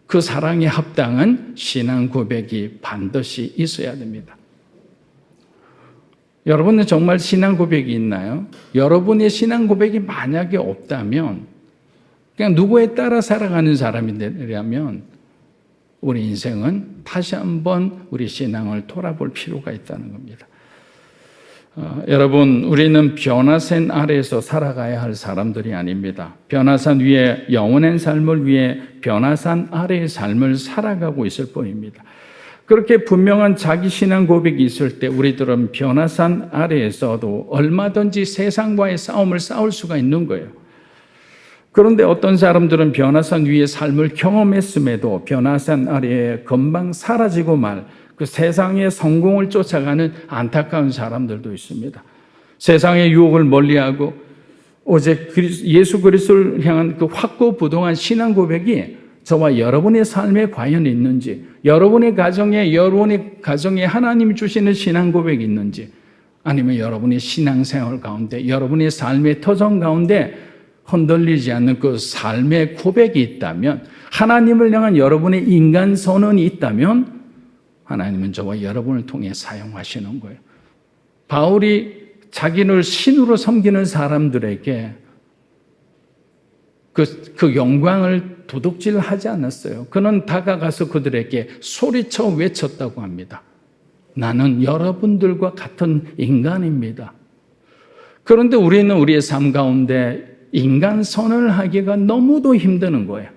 Speaker 5: 그 사랑에 합당한 신앙 고백이 반드시 있어야 됩니다. 여러분은 정말 신앙 고백이 있나요? 여러분의 신앙 고백이 만약에 없다면 그냥 누구에 따라 살아가는 사람이라면 우리 인생은 다시 한번 우리 신앙을 돌아볼 필요가 있다는 겁니다. 여러분, 우리는 변화산 아래에서 살아가야 할 사람들이 아닙니다. 변화산 위에 영원한 삶을 위해 변화산 아래의 삶을 살아가고 있을 뿐입니다. 그렇게 분명한 자기 신앙 고백이 있을 때 우리들은 변화산 아래에서도 얼마든지 세상과의 싸움을 싸울 수가 있는 거예요. 그런데 어떤 사람들은 변화산 위의 삶을 경험했음에도 변화산 아래에 금방 사라지고 말 그 세상의 성공을 쫓아가는 안타까운 사람들도 있습니다. 세상의 유혹을 멀리하고 오직 예수 그리스도를 향한 그 확고부동한 신앙 고백이 저와 여러분의 삶에 과연 있는지, 여러분의 가정에 하나님이 주시는 신앙 고백이 있는지, 아니면 여러분의 신앙생활 가운데, 여러분의 삶의 터전 가운데 흔들리지 않는 그 삶의 고백이 있다면, 하나님을 향한 여러분의 인간 선언이 있다면 하나님은 저와 여러분을 통해 사용하시는 거예요. 바울이 자기를 신으로 섬기는 사람들에게 그 영광을 도둑질하지 않았어요. 그는 다가가서 그들에게 소리쳐 외쳤다고 합니다. 나는 여러분들과 같은 인간입니다. 그런데 우리는 우리의 삶 가운데 인간 선언을 하기가 너무도 힘드는 거예요.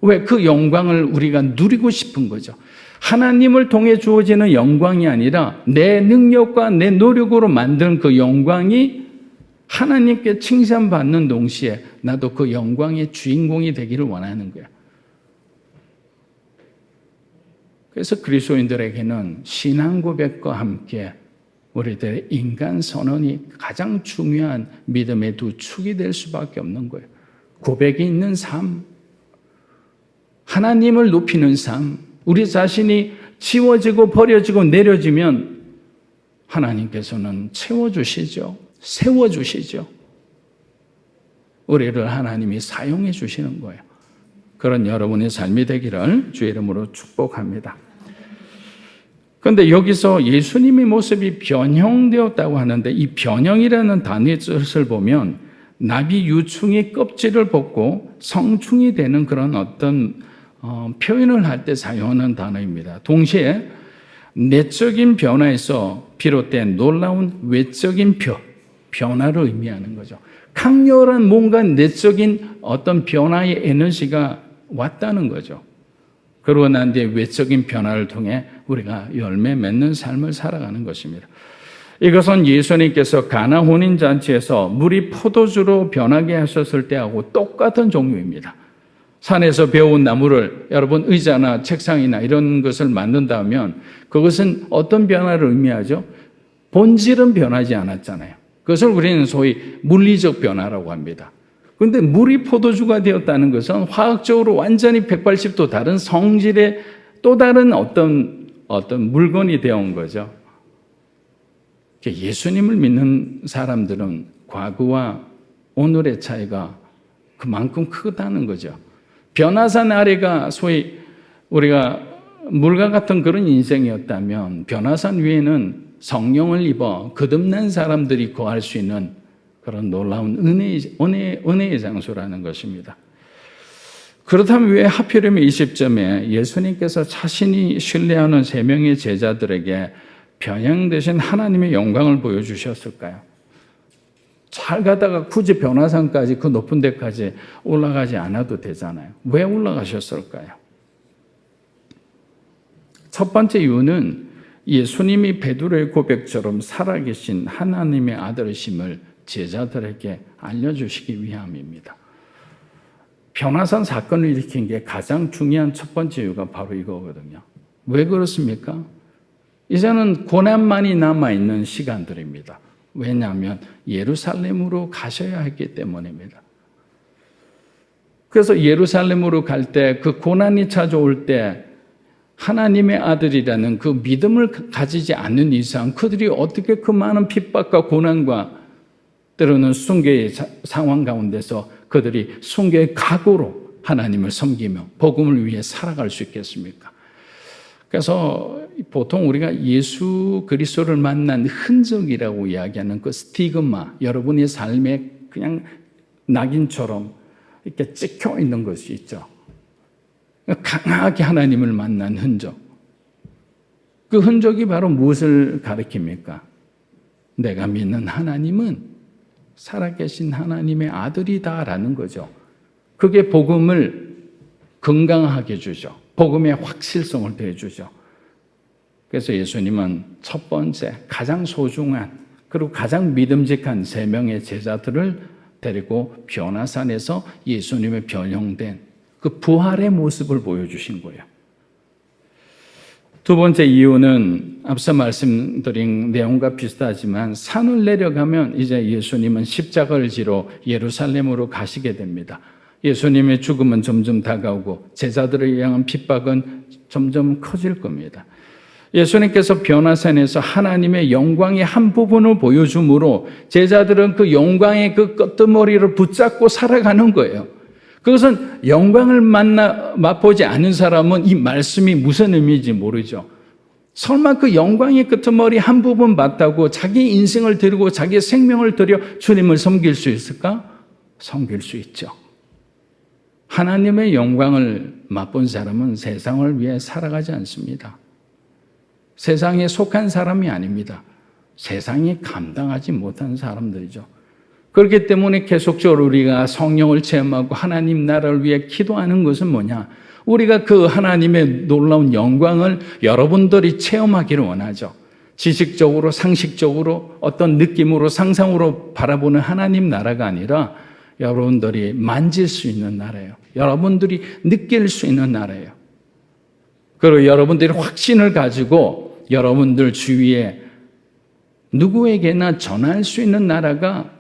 Speaker 5: 왜? 그 영광을 우리가 누리고 싶은 거죠. 하나님을 통해 주어지는 영광이 아니라 내 능력과 내 노력으로 만든 그 영광이 하나님께 칭찬받는 동시에 나도 그 영광의 주인공이 되기를 원하는 거야. 그래서 그리스도인들에게는 신앙 고백과 함께 우리들의 인간 선언이 가장 중요한 믿음의 두 축이 될 수밖에 없는 거예요. 고백이 있는 삶, 하나님을 높이는 삶, 우리 자신이 지워지고 버려지고 내려지면 하나님께서는 채워주시죠. 세워주시죠. 우리를 하나님이 사용해 주시는 거예요. 그런 여러분의 삶이 되기를 주의 이름으로 축복합니다. 그런데 여기서 예수님의 모습이 변형되었다고 하는데 이 변형이라는 단어의 뜻을 보면 나비 유충이 껍질을 벗고 성충이 되는 그런 어떤 표현을 할 때 사용하는 단어입니다. 동시에 내적인 변화에서 비롯된 놀라운 외적인 변화를 의미하는 거죠. 강렬한 뭔가 내적인 어떤 변화의 에너지가 왔다는 거죠. 그러고 난 뒤에 외적인 변화를 통해 우리가 열매 맺는 삶을 살아가는 것입니다. 이것은 예수님께서 가나 혼인잔치에서 물이 포도주로 변하게 하셨을 때하고 똑같은 종류입니다. 산에서 베어온 나무를 여러분 의자나 책상이나 이런 것을 만든다면 그것은 어떤 변화를 의미하죠? 본질은 변하지 않았잖아요. 그것을 우리는 소위 물리적 변화라고 합니다. 그런데 물이 포도주가 되었다는 것은 화학적으로 완전히 180도 다른 성질의 또 다른 어떤 물건이 되어온 거죠. 예수님을 믿는 사람들은 과거와 오늘의 차이가 그만큼 크다는 거죠. 변화산 아래가 소위 우리가 물과 같은 그런 인생이었다면 변화산 위에는 성령을 입어 거듭난 사람들이 거할 수 있는 그런 놀라운 은혜의 장소라는 것입니다. 그렇다면 왜 하필이면 20점에 예수님께서 자신이 신뢰하는 3명의 제자들에게 변형되신 하나님의 영광을 보여주셨을까요? 잘 가다가 굳이 변화산까지 그 높은 데까지 올라가지 않아도 되잖아요. 왜 올라가셨을까요? 첫 번째 이유는 예수님이 베드로의 고백처럼 살아계신 하나님의 아들이심을 제자들에게 알려주시기 위함입니다. 변화산 사건을 일으킨 게 가장 중요한 첫 번째 이유가 바로 이거거든요. 왜 그렇습니까? 이제는 고난만이 남아있는 시간들입니다. 왜냐하면 예루살렘으로 가셔야 했기 때문입니다. 그래서 예루살렘으로 갈 때 그 고난이 찾아올 때 하나님의 아들이라는 그 믿음을 가지지 않는 이상 그들이 어떻게 그 많은 핍박과 고난과 때로는 순교의 상황 가운데서 그들이 순교의 각오로 하나님을 섬기며 복음을 위해 살아갈 수 있겠습니까? 그래서 보통 우리가 예수 그리스도를 만난 흔적이라고 이야기하는 그 스티그마, 여러분의 삶에 그냥 낙인처럼 이렇게 찍혀 있는 것이 있죠. 강하게 하나님을 만난 흔적. 그 흔적이 바로 무엇을 가리킵니까? 내가 믿는 하나님은 살아계신 하나님의 아들이다라는 거죠. 그게 복음을 건강하게 주죠. 복음의 확실성을 더해주죠. 그래서 예수님은 첫 번째, 가장 소중한 그리고 가장 믿음직한 3명의 제자들을 데리고 변화산에서 예수님의 변형된 그 부활의 모습을 보여주신 거예요. 두 번째 이유는 앞서 말씀드린 내용과 비슷하지만 산을 내려가면 이제 예수님은 십자가를 지러 예루살렘으로 가시게 됩니다. 예수님의 죽음은 점점 다가오고 제자들을 향한 핍박은 점점 커질 겁니다. 예수님께서 변화산에서 하나님의 영광의 한 부분을 보여줌으로 제자들은 그 영광의 그 끄트머리를 붙잡고 살아가는 거예요. 그것은 영광을 맛보지 않은 사람은 이 말씀이 무슨 의미인지 모르죠. 설마 그 영광의 끄트머리 한 부분 봤다고 자기 인생을 드리고 자기 생명을 들여 주님을 섬길 수 있을까? 섬길 수 있죠. 하나님의 영광을 맛본 사람은 세상을 위해 살아가지 않습니다. 세상에 속한 사람이 아닙니다. 세상이 감당하지 못한 사람들이죠. 그렇기 때문에 계속적으로 우리가 성령을 체험하고 하나님 나라를 위해 기도하는 것은 뭐냐? 우리가 그 하나님의 놀라운 영광을 여러분들이 체험하기를 원하죠. 지식적으로, 상식적으로, 어떤 느낌으로, 상상으로 바라보는 하나님 나라가 아니라 여러분들이 만질 수 있는 나라예요. 여러분들이 느낄 수 있는 나라예요. 그리고 여러분들이 확신을 가지고 여러분들 주위에 누구에게나 전할 수 있는 나라가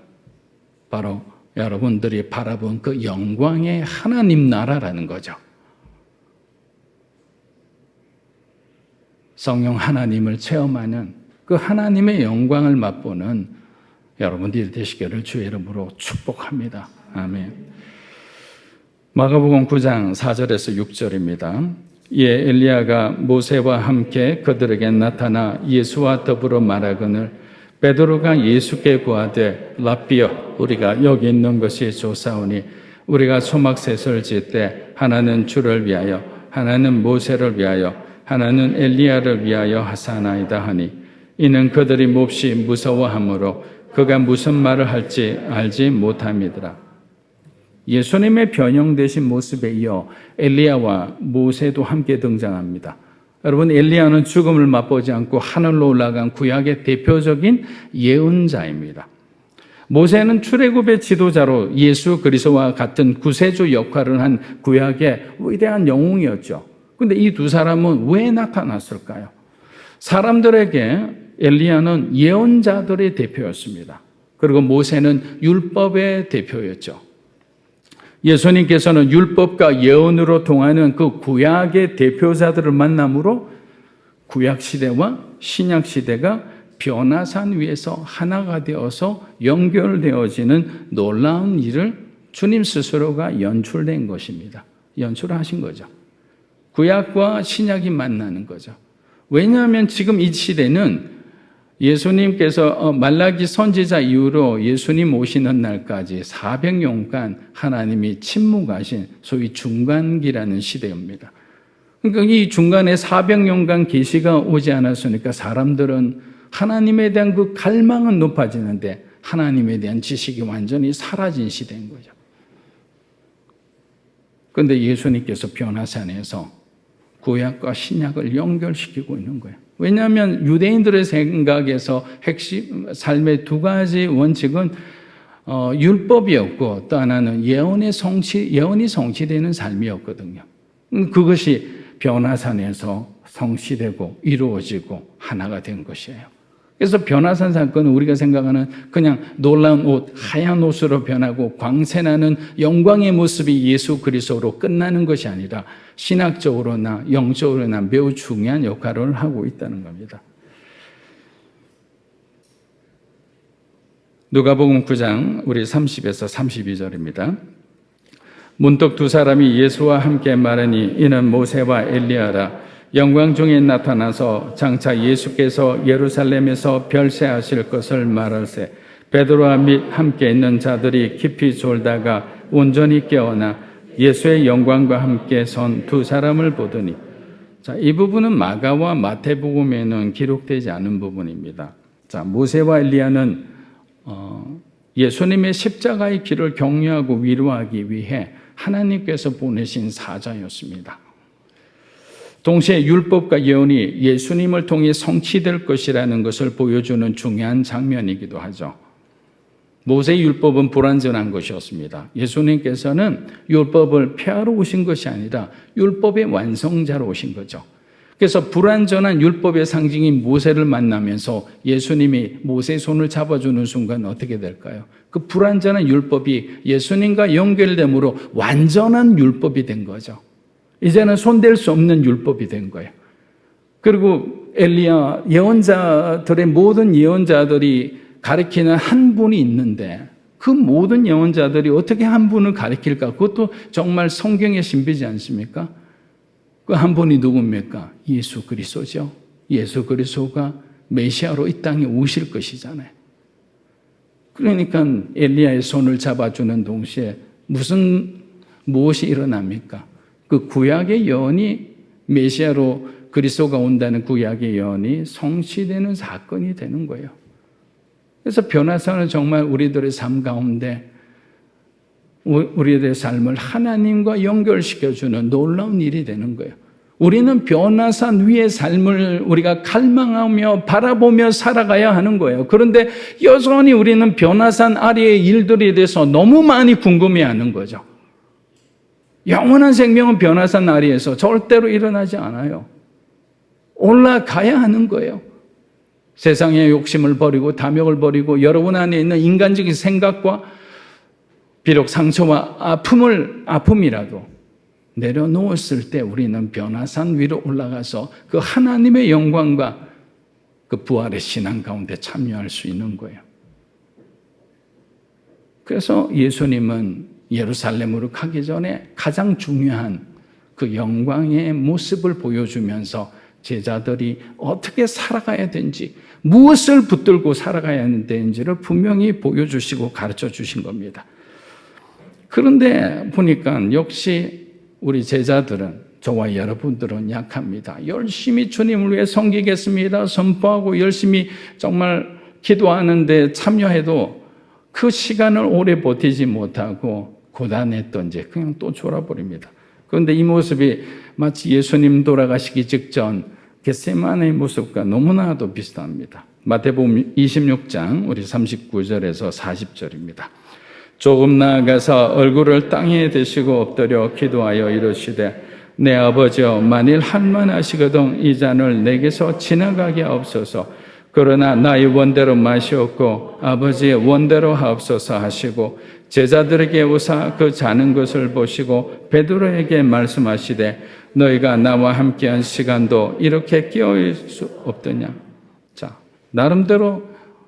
Speaker 5: 바로 여러분들이 바라본 그 영광의 하나님 나라라는 거죠. 성령 하나님을 체험하는 그 하나님의 영광을 맛보는 여러분들이 되시기를 주의 이름으로 축복합니다. 아멘. 마가복음 9장 4절에서 6절입니다. 이에 엘리야가 모세와 함께 그들에게 나타나 예수와 더불어 말하거늘 베드로가 예수께 구하되 랍비여 우리가 여기 있는 것이 좋사오니 우리가 소막셋을 짓되 하나는 주를 위하여 하나는 모세를 위하여 하나는 엘리야를 위하여 하사나이다 하니 이는 그들이 몹시 무서워하므로 그가 무슨 말을 할지 알지 못함이더라. 예수님의 변형되신 모습에 이어 엘리야와 모세도 함께 등장합니다. 여러분, 엘리야는 죽음을 맛보지 않고 하늘로 올라간 구약의 대표적인 예언자입니다. 모세는 출애굽의 지도자로 예수 그리스도와 같은 구세주 역할을 한 구약의 위대한 영웅이었죠. 그런데 이 두 사람은 왜 나타났을까요? 사람들에게 엘리야는 예언자들의 대표였습니다. 그리고 모세는 율법의 대표였죠. 예수님께서는 율법과 예언으로 통하는 그 구약의 대표자들을 만남으로 구약 시대와 신약 시대가 변화산 위에서 하나가 되어서 연결되어지는 놀라운 일을 주님 스스로가 연출된 것입니다. 연출하신 거죠. 구약과 신약이 만나는 거죠. 왜냐하면 지금 이 시대는 예수님께서 말라기 선지자 이후로 예수님 오시는 날까지 400년간 하나님이 침묵하신 소위 중간기라는 시대입니다. 그러니까 이 중간에 400년간 계시가 오지 않았으니까 사람들은 하나님에 대한 그 갈망은 높아지는데 하나님에 대한 지식이 완전히 사라진 시대인 거죠. 그런데 예수님께서 변화산에서 구약과 신약을 연결시키고 있는 거예요. 왜냐하면 유대인들의 생각에서 핵심 삶의 두 가지 원칙은 율법이었고 또 하나는 예언이 성취되는 삶이었거든요. 그것이 변화산에서 성취되고 이루어지고 하나가 된 것이에요. 그래서 변화산 사건은 우리가 생각하는 그냥 놀라운 옷, 하얀 옷으로 변하고 광채나는 영광의 모습이 예수 그리스도로 끝나는 것이 아니라 신학적으로나 영적으로나 매우 중요한 역할을 하고 있다는 겁니다. 누가복음 9장 우리 30에서 32절입니다. 문득 두 사람이 예수와 함께 말하니 이는 모세와 엘리야라. 영광 중에 나타나서 장차 예수께서 예루살렘에서 별세하실 것을 말할세. 베드로와 및 함께 있는 자들이 깊이 졸다가 온전히 깨어나 예수의 영광과 함께 선 두 사람을 보더니. 자, 이 부분은 마가와 마태복음에는 기록되지 않은 부분입니다. 자, 모세와 엘리야는 예수님의 십자가의 길을 격려하고 위로하기 위해 하나님께서 보내신 사자였습니다. 동시에 율법과 예언이 예수님을 통해 성취될 것이라는 것을 보여주는 중요한 장면이기도 하죠. 모세의 율법은 불완전한 것이었습니다. 예수님께서는 율법을 폐하러 오신 것이 아니라 율법의 완성자로 오신 거죠. 그래서 불완전한 율법의 상징인 모세를 만나면서 예수님이 모세의 손을 잡아주는 순간 어떻게 될까요? 그 불완전한 율법이 예수님과 연결됨으로 완전한 율법이 된 거죠. 이제는 손댈 수 없는 율법이 된 거예요. 그리고 엘리야, 예언자들의 모든 예언자들이 가리키는 한 분이 있는데 그 모든 예언자들이 어떻게 한 분을 가리킬까? 그것도 정말 성경의 신비지 않습니까? 그 한 분이 누굽니까? 예수 그리스도죠. 예수 그리스도가 메시아로 이 땅에 오실 것이잖아요. 그러니까 엘리야의 손을 잡아주는 동시에 무엇이 일어납니까? 그 구약의 예언이 메시아로 그리스도가 온다는 구약의 예언이 성취되는 사건이 되는 거예요. 그래서 변화사는 정말 우리들의 삶 가운데 우리들의 삶을 하나님과 연결시켜주는 놀라운 일이 되는 거예요. 우리는 변화산 위의 삶을 우리가 갈망하며 바라보며 살아가야 하는 거예요. 그런데 여전히 우리는 변화산 아래의 일들에 대해서 너무 많이 궁금해하는 거죠. 영원한 생명은 변화산 아래에서 절대로 일어나지 않아요. 올라가야 하는 거예요. 세상의 욕심을 버리고 탐욕을 버리고 여러분 안에 있는 인간적인 생각과 비록 상처와 아픔이라도 내려놓았을 때 우리는 변화산 위로 올라가서 그 하나님의 영광과 그 부활의 신앙 가운데 참여할 수 있는 거예요. 그래서 예수님은 예루살렘으로 가기 전에 가장 중요한 그 영광의 모습을 보여주면서 제자들이 어떻게 살아가야 되는지, 무엇을 붙들고 살아가야 되는지를 분명히 보여주시고 가르쳐 주신 겁니다. 그런데 보니까 역시 우리 제자들은, 저와 여러분들은 약합니다. 열심히 주님을 위해 섬기겠습니다 선포하고 열심히 정말 기도하는데 참여해도 그 시간을 오래 버티지 못하고 고단했던지 그냥 또 졸아버립니다. 그런데 이 모습이 마치 예수님 돌아가시기 직전 겟세마네의 모습과 너무나도 비슷합니다. 마태복음 26장 우리 39절에서 40절입니다. 조금 나아가서 얼굴을 땅에 대시고 엎드려 기도하여 이르시되 내 아버지여 만일 할만하시거든 이 잔을 내게서 지나가게 하옵소서. 그러나 나의 원대로 마시옵고 아버지의 원대로 하옵소서 하시고 제자들에게 오사 그 자는 것을 보시고 베드로에게 말씀하시되 너희가 나와 함께한 시간도 이렇게 끼어있을 수 없더냐. 자, 나름대로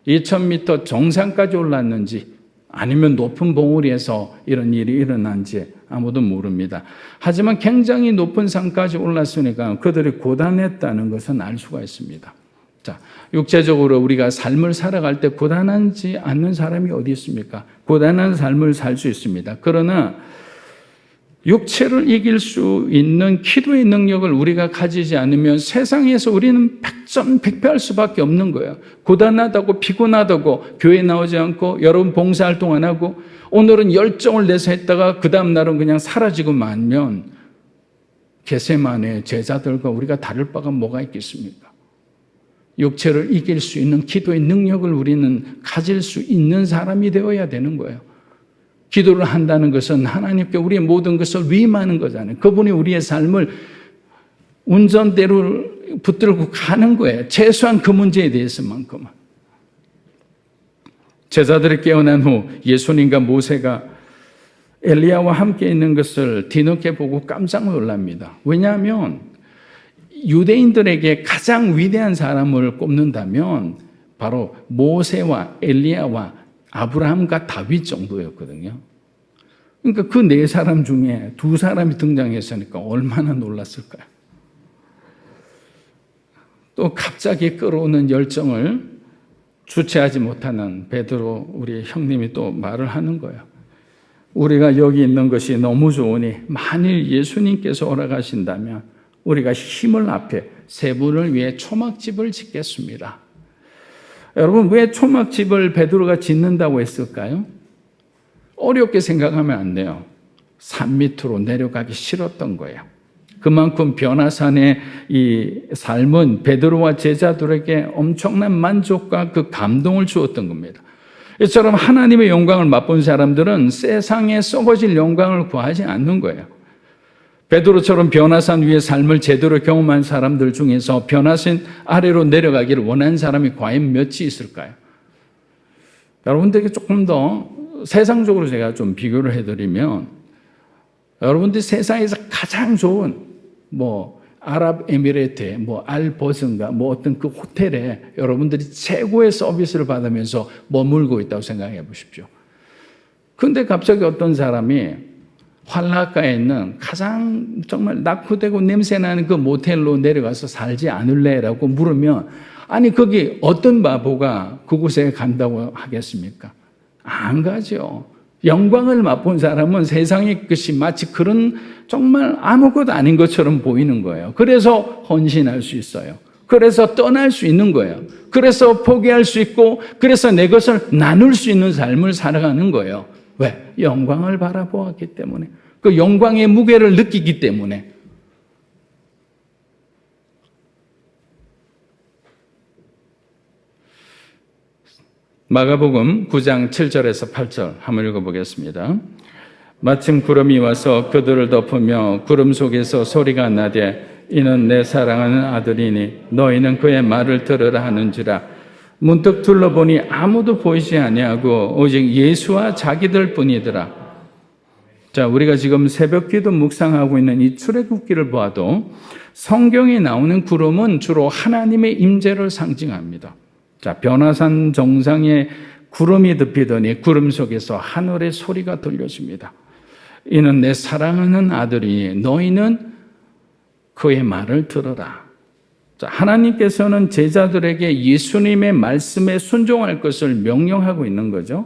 Speaker 5: 2000m 정상까지 올랐는지 아니면 높은 봉우리에서 이런 일이 일어난지 아무도 모릅니다. 하지만 굉장히 높은 산까지 올랐으니까 그들이 고단했다는 것은 알 수가 있습니다. 자, 육체적으로 우리가 삶을 살아갈 때 고단하지 않는 사람이 어디 있습니까? 고단한 삶을 살 수 있습니다. 그러나 육체를 이길 수 있는 기도의 능력을 우리가 가지지 않으면 세상에서 우리는 백전백패할 수밖에 없는 거예요. 고단하다고 피곤하다고 교회 나오지 않고 여러분 봉사활동 안 하고 오늘은 열정을 내서 했다가 그 다음 날은 그냥 사라지고 말면 겟세마네 제자들과 우리가 다를 바가 뭐가 있겠습니까? 육체를 이길 수 있는 기도의 능력을 우리는 가질 수 있는 사람이 되어야 되는 거예요. 기도를 한다는 것은 하나님께 우리의 모든 것을 위임하는 거잖아요. 그분이 우리의 삶을 운전대로 붙들고 가는 거예요. 최소한 그 문제에 대해서만큼은. 제자들이 깨어난 후 예수님과 모세가 엘리야와 함께 있는 것을 뒤늦게 보고 깜짝 놀랍니다. 왜냐하면 유대인들에게 가장 위대한 사람을 꼽는다면 바로 모세와 엘리야와 아브라함과 다윗 정도였거든요. 그러니까 그 네 사람 중에 두 사람이 등장했으니까 얼마나 놀랐을까요? 또 갑자기 끌어오는 열정을 주체하지 못하는 베드로 우리 형님이 또 말을 하는 거예요. 우리가 여기 있는 것이 너무 좋으니 만일 예수님께서 오라가신다면 우리가 힘을 합해 세 분을 위해 초막집을 짓겠습니다. 여러분, 왜 초막집을 베드로가 짓는다고 했을까요? 어렵게 생각하면 안 돼요. 산 밑으로 내려가기 싫었던 거예요. 그만큼 변화산의 이 삶은 베드로와 제자들에게 엄청난 만족과 그 감동을 주었던 겁니다. 이처럼 하나님의 영광을 맛본 사람들은 세상에 썩어질 영광을 구하지 않는 거예요. 베드로처럼 변화산 위의 삶을 제대로 경험한 사람들 중에서 변화산 아래로 내려가기를 원하는 사람이 과연 몇이 있을까요? 여러분들에게 조금 더 세상적으로 제가 좀 비교를 해드리면, 여러분들이 세상에서 가장 좋은 아랍에미레이트의 알버슨가 어떤 그 호텔에 여러분들이 최고의 서비스를 받으면서 머물고 있다고 생각해 보십시오. 근데 갑자기 어떤 사람이 활라가에 있는 가장 정말 낙후되고 냄새나는 그 모텔로 내려가서 살지 않을래라고 물으면, 아니 거기 어떤 바보가 그곳에 간다고 하겠습니까? 안 가죠. 영광을 맛본 사람은 세상의 것이 마치 그런 정말 아무것도 아닌 것처럼 보이는 거예요. 그래서 헌신할 수 있어요. 그래서 떠날 수 있는 거예요. 그래서 포기할 수 있고, 그래서 내 것을 나눌 수 있는 삶을 살아가는 거예요. 왜? 영광을 바라보았기 때문에. 그 영광의 무게를 느끼기 때문에. 마가복음 9장 7절에서 8절 한번 읽어보겠습니다. 마침 구름이 와서 그들을 덮으며 구름 속에서 소리가 나되 이는 내 사랑하는 아들이니 너희는 그의 말을 들으라 하는지라. 문득 둘러보니 아무도 보이지 아니하고 오직 예수와 자기들 뿐이더라. 자, 우리가 지금 새벽기도 묵상하고 있는 이 출애굽기를 보아도 성경에 나오는 구름은 주로 하나님의 임재를 상징합니다. 자, 변화산 정상에 구름이 덮이더니 구름 속에서 하늘의 소리가 들려집니다. 이는 내 사랑하는 아들이 너희는 그의 말을 들으라. 자, 하나님께서는 제자들에게 예수님의 말씀에 순종할 것을 명령하고 있는 거죠.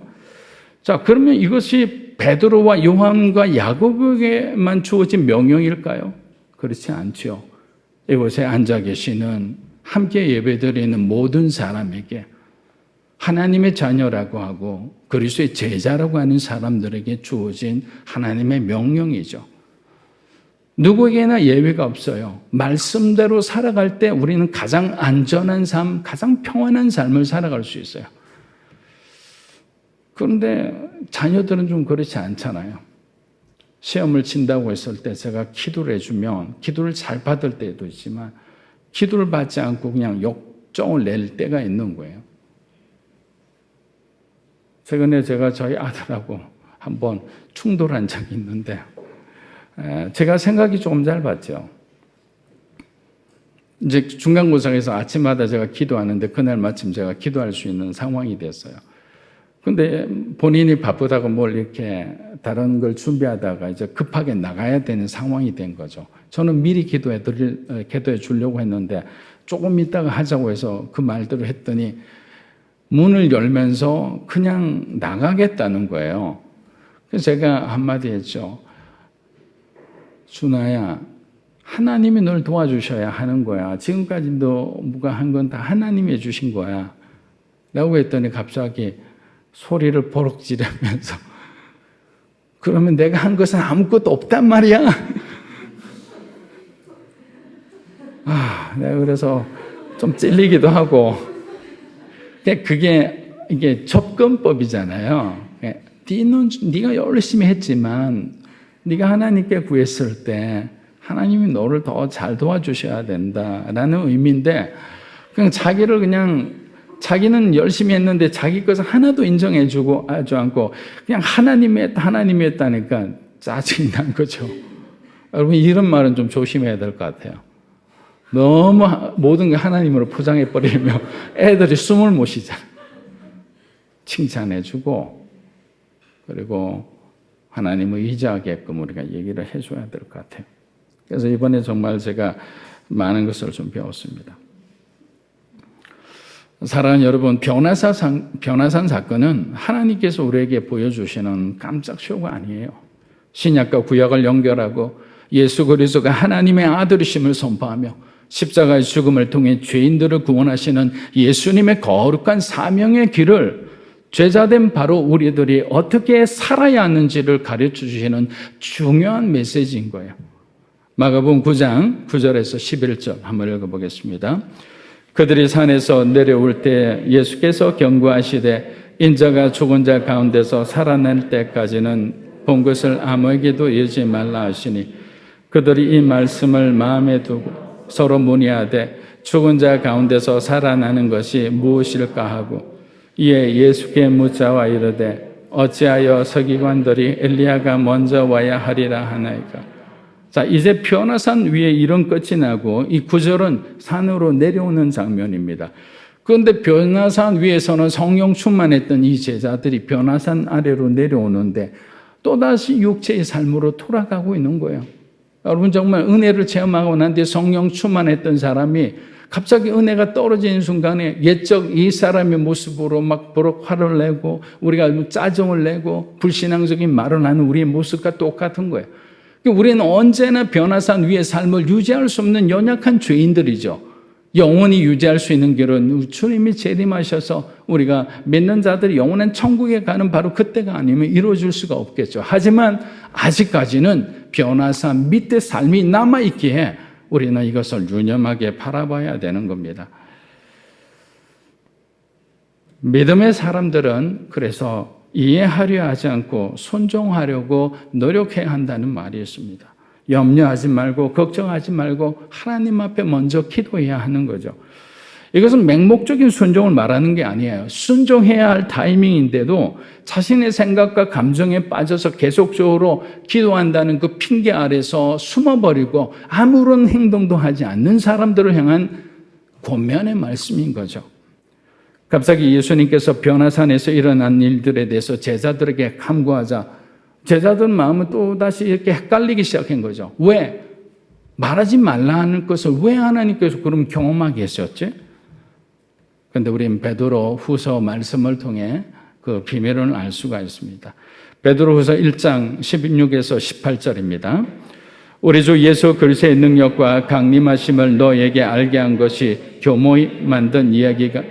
Speaker 5: 자, 그러면 이것이 베드로와 요한과 야고보에게만 주어진 명령일까요? 그렇지 않죠. 이곳에 앉아 계시는 함께 예배드리는 모든 사람에게, 하나님의 자녀라고 하고 그리스도의 제자라고 하는 사람들에게 주어진 하나님의 명령이죠. 누구에게나 예외가 없어요. 말씀대로 살아갈 때 우리는 가장 안전한 삶, 가장 평안한 삶을 살아갈 수 있어요. 그런데 자녀들은 좀 그렇지 않잖아요. 시험을 친다고 했을 때 제가 기도를 해주면 기도를 잘 받을 때도 있지만 기도를 받지 않고 그냥 역정을 낼 때가 있는 거예요. 최근에 제가 저희 아들하고 한번 충돌한 적이 있는데, 제가 생각이 조금 짧았죠. 이제 중간고사에서 아침마다 제가 기도하는데 그날 마침 제가 기도할 수 있는 상황이 됐어요. 근데 본인이 바쁘다고 뭘 이렇게 다른 걸 준비하다가 이제 급하게 나가야 되는 상황이 된 거죠. 저는 미리 기도해 주려고 했는데 조금 있다가 하자고 해서 그 말대로 했더니 문을 열면서 그냥 나가겠다는 거예요. 그래서 제가 한마디 했죠. 준아야, 하나님이 널 도와주셔야 하는 거야. 지금까지도 누가 한 건 다 하나님이 해주신 거야. 라고 했더니 갑자기 소리를 버럭 지르면서 그러면 내가 한 것은 아무것도 없단 말이야. 내가 그래서 좀 찔리기도 하고. 그게 이게 접근법이잖아요. 네가 열심히 했지만 네가 하나님께 구했을 때 하나님이 너를 더 잘 도와주셔야 된다라는 의미인데, 그냥 자기는 열심히 했는데 자기 것을 하나도 인정해주고 하지 않고 그냥 하나님이 했다니까 짜증이 난 거죠. 여러분, 이런 말은 좀 조심해야 될 것 같아요. 너무 모든 게 하나님으로 포장해버리면 애들이 숨을 못 쉬잖아요. 칭찬해주고, 그리고 하나님을 의지하게끔 우리가 얘기를 해줘야 될 것 같아요. 그래서 이번에 정말 제가 많은 것을 좀 배웠습니다. 사랑하는 여러분, 변화산 사건은 하나님께서 우리에게 보여주시는 깜짝 쇼가 아니에요. 신약과 구약을 연결하고 예수 그리스도가 하나님의 아들이심을 선포하며 십자가의 죽음을 통해 죄인들을 구원하시는 예수님의 거룩한 사명의 길을 죄자된 바로 우리들이 어떻게 살아야 하는지를 가르쳐 주시는 중요한 메시지인 거예요. 마가복음 9장 9절에서 11절 한번 읽어보겠습니다. 그들이 산에서 내려올 때 예수께서 경고하시되 인자가 죽은 자 가운데서 살아날 때까지는 본 것을 아무에게도 이르지 말라 하시니 그들이 이 말씀을 마음에 두고 서로 문의하되 죽은 자 가운데서 살아나는 것이 무엇일까 하고 이에 예수께 묻자와 이르되 어찌하여 서기관들이 엘리야가 먼저 와야 하리라 하나이까. 자, 이제 변화산 위에 이런 끝이 나고 이 9절은 산으로 내려오는 장면입니다. 그런데 변화산 위에서는 성령 충만했던 이 제자들이 변화산 아래로 내려오는데 또다시 육체의 삶으로 돌아가고 있는 거예요. 여러분 정말 은혜를 체험하고 난 뒤에 성령 충만했던 사람이 갑자기 은혜가 떨어지는 순간에 옛적 이 사람의 모습으로 막 화를 내고 우리가 짜증을 내고 불신앙적인 말을 하는 우리의 모습과 똑같은 거예요. 우리는 언제나 변화산 위의 삶을 유지할 수 없는 연약한 죄인들이죠. 영원히 유지할 수 있는 길은 주님이 재림하셔서 우리가 믿는 자들이 영원한 천국에 가는 바로 그때가 아니면 이루어질 수가 없겠죠. 하지만 아직까지는 변화산 밑에 삶이 남아있기에 우리는 이것을 유념하게 바라봐야 되는 겁니다. 믿음의 사람들은 그래서 이해하려 하지 않고 순종하려고 노력해야 한다는 말이 있습니다. 염려하지 말고 걱정하지 말고 하나님 앞에 먼저 기도해야 하는 거죠. 이것은 맹목적인 순종을 말하는 게 아니에요. 순종해야 할 타이밍인데도 자신의 생각과 감정에 빠져서 계속적으로 기도한다는 그 핑계 아래서 숨어버리고 아무런 행동도 하지 않는 사람들을 향한 권면의 말씀인 거죠. 갑자기 예수님께서 변화산에서 일어난 일들에 대해서 제자들에게 함구하자 제자들 마음은 또다시 이렇게 헷갈리기 시작한 거죠. 왜? 말하지 말라 하는 것을 왜 하나님께서 그럼 경험하게 하셨지? 그런데 우리는 베드로 후서 말씀을 통해 그 비밀을 알 수가 있습니다. 베드로 후서 1장 16에서 18절입니다. 우리 주 예수 그리스도의 능력과 강림하심을 너에게 알게 한 것이 교모히 만든 이야기가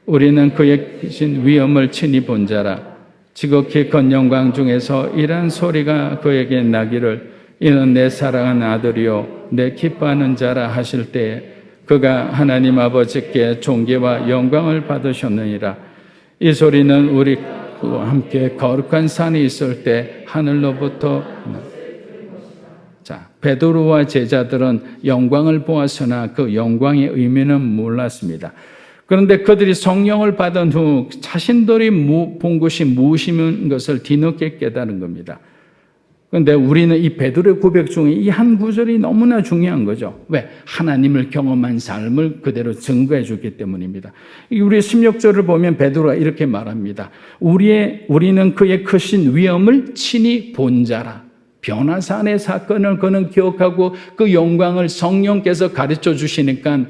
Speaker 5: 우리는 그의 크신 위엄을 친히 본 자라. 지극히 큰 영광 중에서 이러한 소리가 그에게 나기를 이는 내 사랑하는 아들이요 내 기뻐하는 자라 하실 때에 그가 하나님 아버지께 존귀와 영광을 받으셨느니라. 이 소리는 우리와 함께 거룩한 산에 있을 때 하늘로부터 자, 베드로와 제자들은 영광을 보았으나 그 영광의 의미는 몰랐습니다. 그런데 그들이 성령을 받은 후 자신들이 본 것이 무엇인 것을 뒤늦게 깨달은 겁니다. 그런데 우리는 이 베드로의 고백 중에 이 한 구절이 너무나 중요한 거죠. 왜? 하나님을 경험한 삶을 그대로 증거해 줬기 때문입니다. 우리 16절을 보면 베드로가 이렇게 말합니다. 우리는 그의 크신 위엄을 친히 본 자라. 변화산의 사건을 그는 기억하고 그 영광을 성령께서 가르쳐 주시니까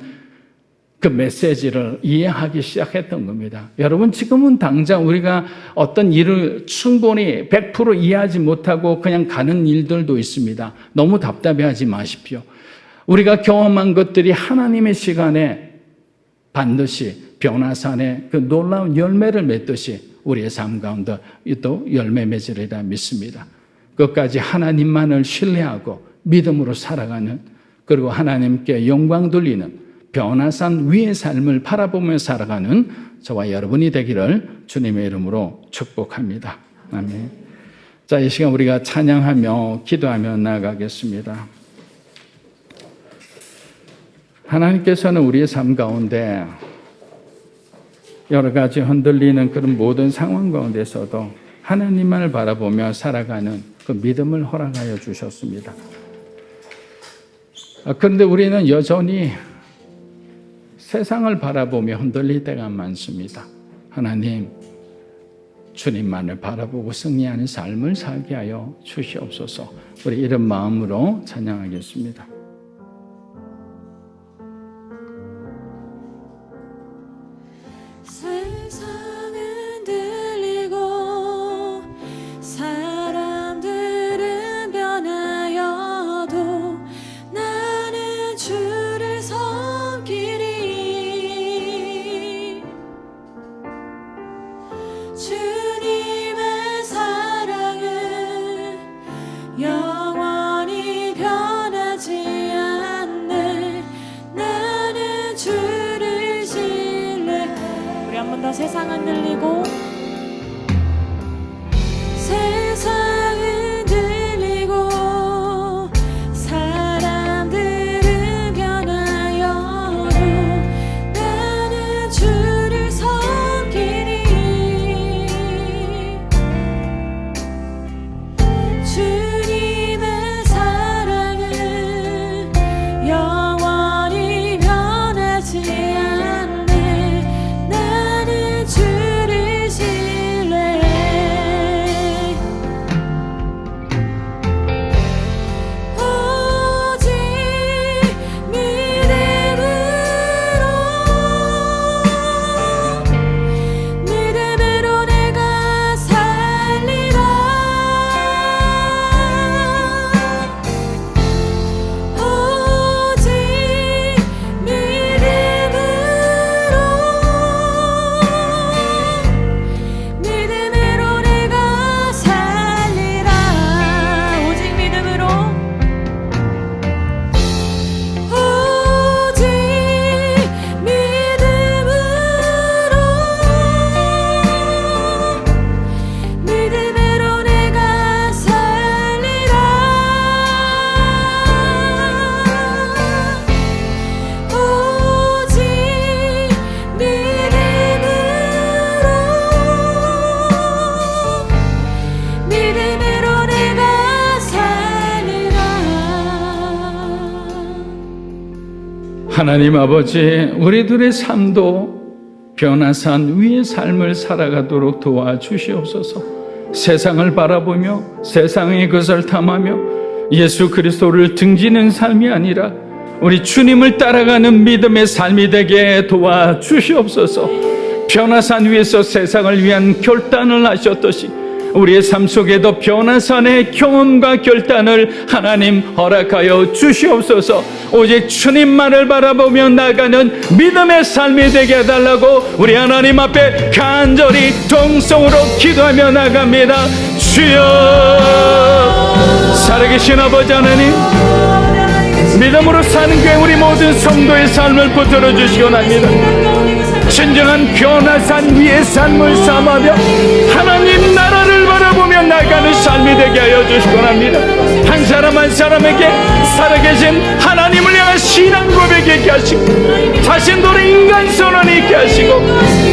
Speaker 5: 그 메시지를 이해하기 시작했던 겁니다. 여러분 지금은 당장 우리가 어떤 일을 충분히 100% 이해하지 못하고 그냥 가는 일들도 있습니다. 너무 답답해하지 마십시오. 우리가 경험한 것들이 하나님의 시간에 반드시 변화산에 그 놀라운 열매를 맺듯이 우리의 삶 가운데 또 열매 맺으리라 믿습니다. 끝까지 하나님만을 신뢰하고 믿음으로 살아가는 그리고 하나님께 영광 돌리는 변화산 위의 삶을 바라보며 살아가는 저와 여러분이 되기를 주님의 이름으로 축복합니다. 아멘. 자, 이 시간 우리가 찬양하며 기도하며 나아가겠습니다. 하나님께서는 우리의 삶 가운데 여러 가지 흔들리는 그런 모든 상황 가운데서도 하나님만을 바라보며 살아가는 그 믿음을 허락하여 주셨습니다. 그런데 우리는 여전히 세상을 바라보며 흔들릴 때가 많습니다. 하나님, 주님만을 바라보고 승리하는 삶을 살게 하여 주시옵소서. 우리 이런 마음으로 찬양하겠습니다.
Speaker 1: 세상은 들리고 사람들은 변하여도 나는 주 세상은 들리고 세상은 들리고 사람들은 변하여도 나는 주를 섬기니 주님의 사랑은 영원히 변하지 않네. 나는 주를 신뢰해. 오직 믿음으로 내가 살리라. 오직 믿음으로 내가 살리라. 오직 믿음으로 오직 믿음으로 내가 살리라. 오직 믿음으로 내가 살리라.
Speaker 5: 하나님 아버지, 우리들의 삶도 변화산 위의 삶을 살아가도록 도와주시옵소서. 세상을 바라보며 세상의 것을 탐하며 예수 그리스도를 등지는 삶이 아니라 우리 주님을 따라가는 믿음의 삶이 되게 도와주시옵소서. 변화산 위에서 세상을 위한 결단을 하셨듯이 우리의 삶 속에도 변화산의 경험과 결단을 하나님 허락하여 주시옵소서. 오직 주님만을 바라보며 나가는 믿음의 삶이 되게 해달라고 우리 하나님 앞에 간절히 통성으로 기도하며 나갑니다. 주여, 살아계신 아버지 하나님, 믿음으로 사는 교회 우리 모든 성도의 삶을 붙들어 주시기 원합니다. 진정한 변화산 위의 삶을 삼으며 하나님 나라를 바라보며 나가는 삶이 되게 하여 주시기 원합니다. 한 사람 한 사람에게 살아계신 하나님을 향한 신앙 고백이 있게 하시고 자신들의 인간 선언이 있게 하시고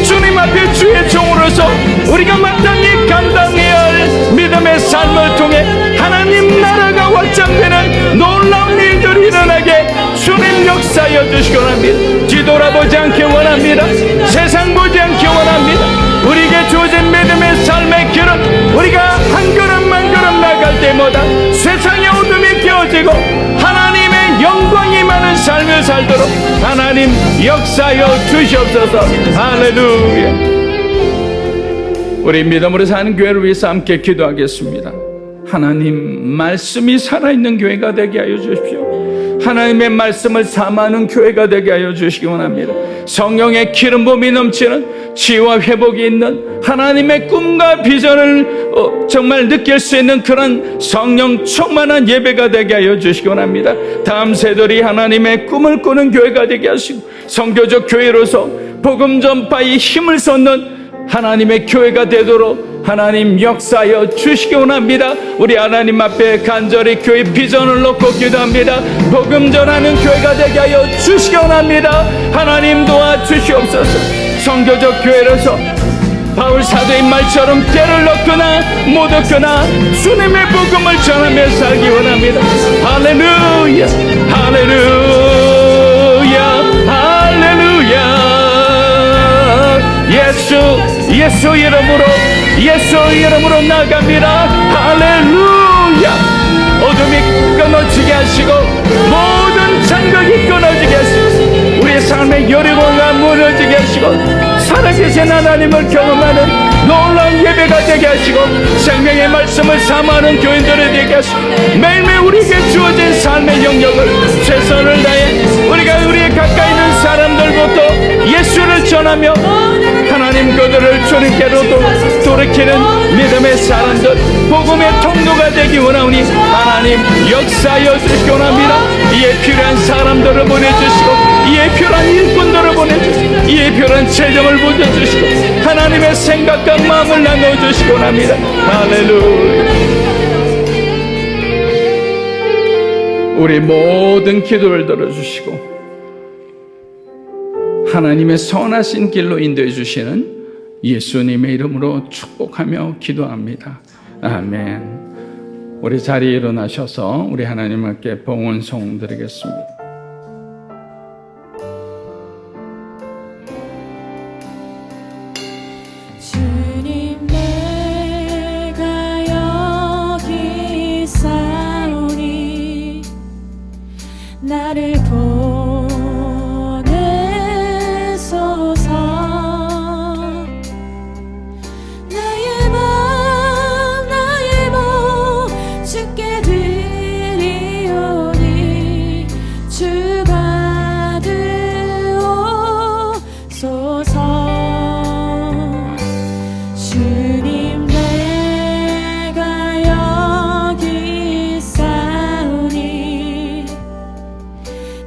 Speaker 5: 주님 앞에 주의 종으로서 우리가 마땅히 감당해야 할 믿음의 삶을 통해 하나님 나라가 확장되는 놀라운 일들이 일어나게 주님 역사하여 주시기 원합니다. 뒤돌아보지 않게 원합니다. 세상 보지 않게 원합니다. 우리에게 주어진 믿음의 삶의 길은 우리가 한 걸음 한 걸음 나갈 때마다 세상의 어둠이 깨어지고 하나님의 영광이 많은 삶을 살도록 하나님 역사하여 주시옵소서. 할렐루야. 우리 믿음으로 사는 교회를 위해서 함께 기도하겠습니다. 하나님 말씀이 살아있는 교회가 되게 하여 주십시오. 하나님의 말씀을 삼하는 교회가 되게 하여 주시기 원합니다. 성령의 기름 부음이 넘치는 치유와 회복이 있는 하나님의 꿈과 비전을 정말 느낄 수 있는 그런 성령 충만한 예배가 되게 하여 주시기 원합니다. 다음 세대들이 하나님의 꿈을 꾸는 교회가 되게 하시고 선교적 교회로서 복음 전파에 힘을 쏟는 하나님의 교회가 되도록 하나님 역사하여 주시기 원합니다. 우리 하나님 앞에 간절히 교회 비전을 놓고 기도합니다. 복음 전하는 교회가 되게 하여 주시기 원합니다. 하나님 도와주시옵소서. 선교적 교회로서 바울 사도의 말처럼 때를 넣거나 못 얻거나 주님의 복음을 전하며 살기 원합니다. 할렐루야, 할렐루야, 할렐루야. 예수 이름으로 나갑니다. 할렐루야. 어둠이 끊어지게 하시고 모든 장벽이 끊어지게 하시고 우리의 삶의 여리고가 무너지게 하시고 살아계신 하나님을 경험하는 놀라운 예배가 되게 하시고 생명의 말씀을 삼하는 교인들이 되게 하시고 매일매일 우리에게 주어진 삶의 영역을 최선을 다해 우리가 우리의 가까이 있는 사람들부터 예수 예수를 전하며 하나님 그들을 주님께로 돌이키는 믿음의 사람들, 복음의 통로가 되기 원하오니 하나님 역사하여 주시기 원합니다. 이에 필요한 사람들을 보내주시고, 이에 필요한 일꾼들을 보내주시고, 이에 필요한 재정을 보내주시고, 하나님의 생각과 마음을 나눠주시기 원합니다. 할렐루야. 우리 모든 기도를 들어주시고 하나님의 선하신 길로 인도해 주시는 예수님의 이름으로 축복하며 기도합니다. 아멘. 우리 자리에 일어나셔서 우리 하나님께 봉헌송 드리겠습니다.
Speaker 1: 주님 내가 여기 있사오니 나를 보내소서. 나의 몸 주께 드리오니 주 받으옵소서. 주님 내가 여기 있사오니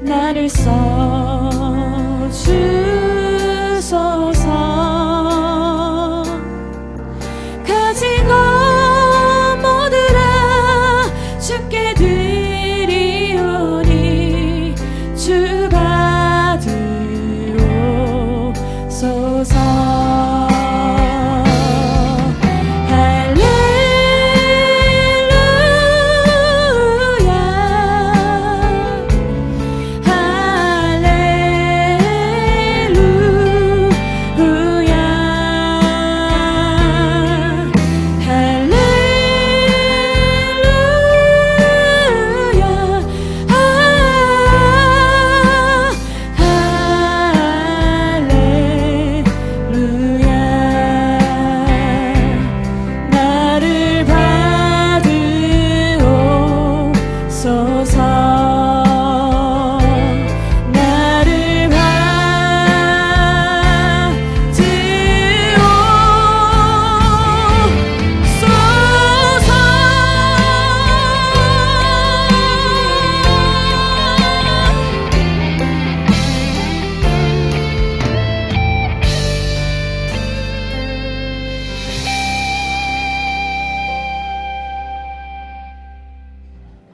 Speaker 1: 나를 써주소서. 가진 것 모두 다 주께 드리오니 주 받으옵소서.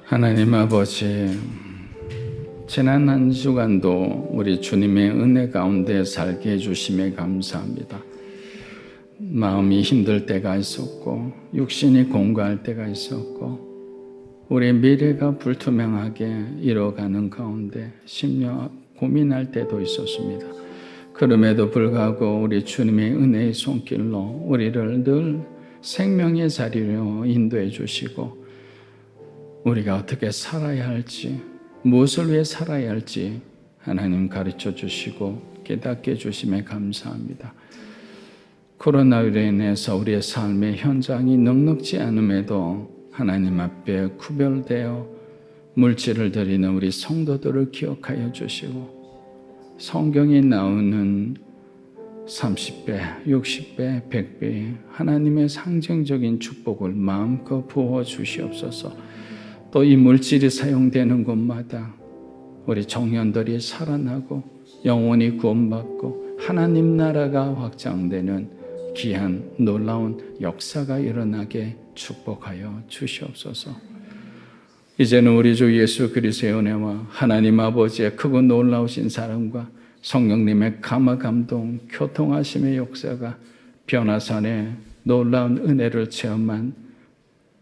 Speaker 5: 하나님 아버지, 지난 한 주간도 우리 주님의 은혜 가운데 살게 해주심에 감사합니다. 마음이 힘들 때가 있었고 육신이 공고할 때가 있었고 우리의 미래가 불투명하게 이뤄가는 가운데 심려 고민할 때도 있었습니다. 그럼에도 불구하고 우리 주님의 은혜의 손길로 우리를 늘 생명의 자리로 인도해 주시고 우리가 어떻게 살아야 할지, 무엇을 위해 살아야 할지 하나님 가르쳐 주시고 깨닫게 해주심에 감사합니다. 코로나로 인해서 우리의 삶의 현장이 넉넉지 않음에도 하나님 앞에 구별되어 물질을 드리는 우리 성도들을 기억하여 주시고 성경에 나오는 30배, 60배, 100배 하나님의 상징적인 축복을 마음껏 부어 주시옵소서. 또 이 물질이 사용되는 곳마다 우리 청년들이 살아나고 영원히 구원받고 하나님 나라가 확장되는 귀한 놀라운 역사가 일어나게 축복하여 주시옵소서. 이제는 우리 주 예수 그리스도의 은혜와 하나님 아버지의 크고 놀라우신 사랑과 성령님의 감화 감동 교통하심의 역사가 변화산의 놀라운 은혜를 체험한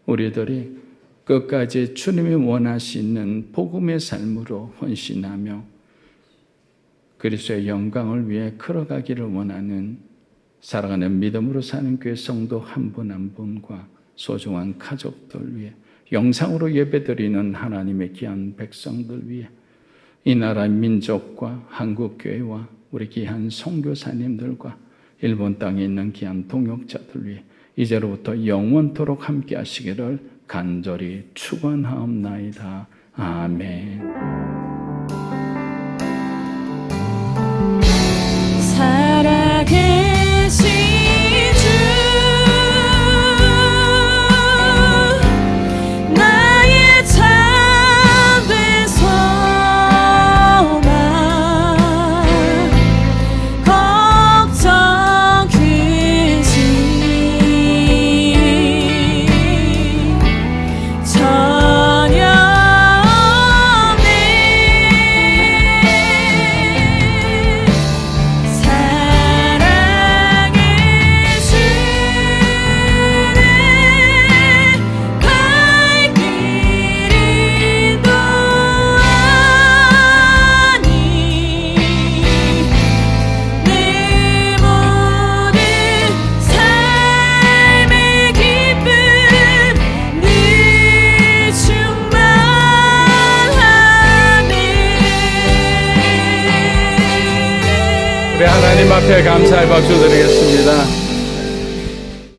Speaker 5: 우리들이 끝까지 주님이 원하시는 복음의 삶으로 헌신하며 그리스도의 영광을 위해 걸어가기를 원하는 살아가는 믿음으로 사는 교회 성도 한 분 한 분과 소중한 가족들 위해 영상으로 예배드리는 하나님의 귀한 백성들 위해 이 나라 민족과 한국교회와 우리 귀한 선교사님들과 일본 땅에 있는 귀한 동역자들 위해 이제로부터 영원토록 함께 하시기를 간절히 축원하옵나이다. 아멘. 우리 하나님 앞에 감사의 박수 드리겠습니다.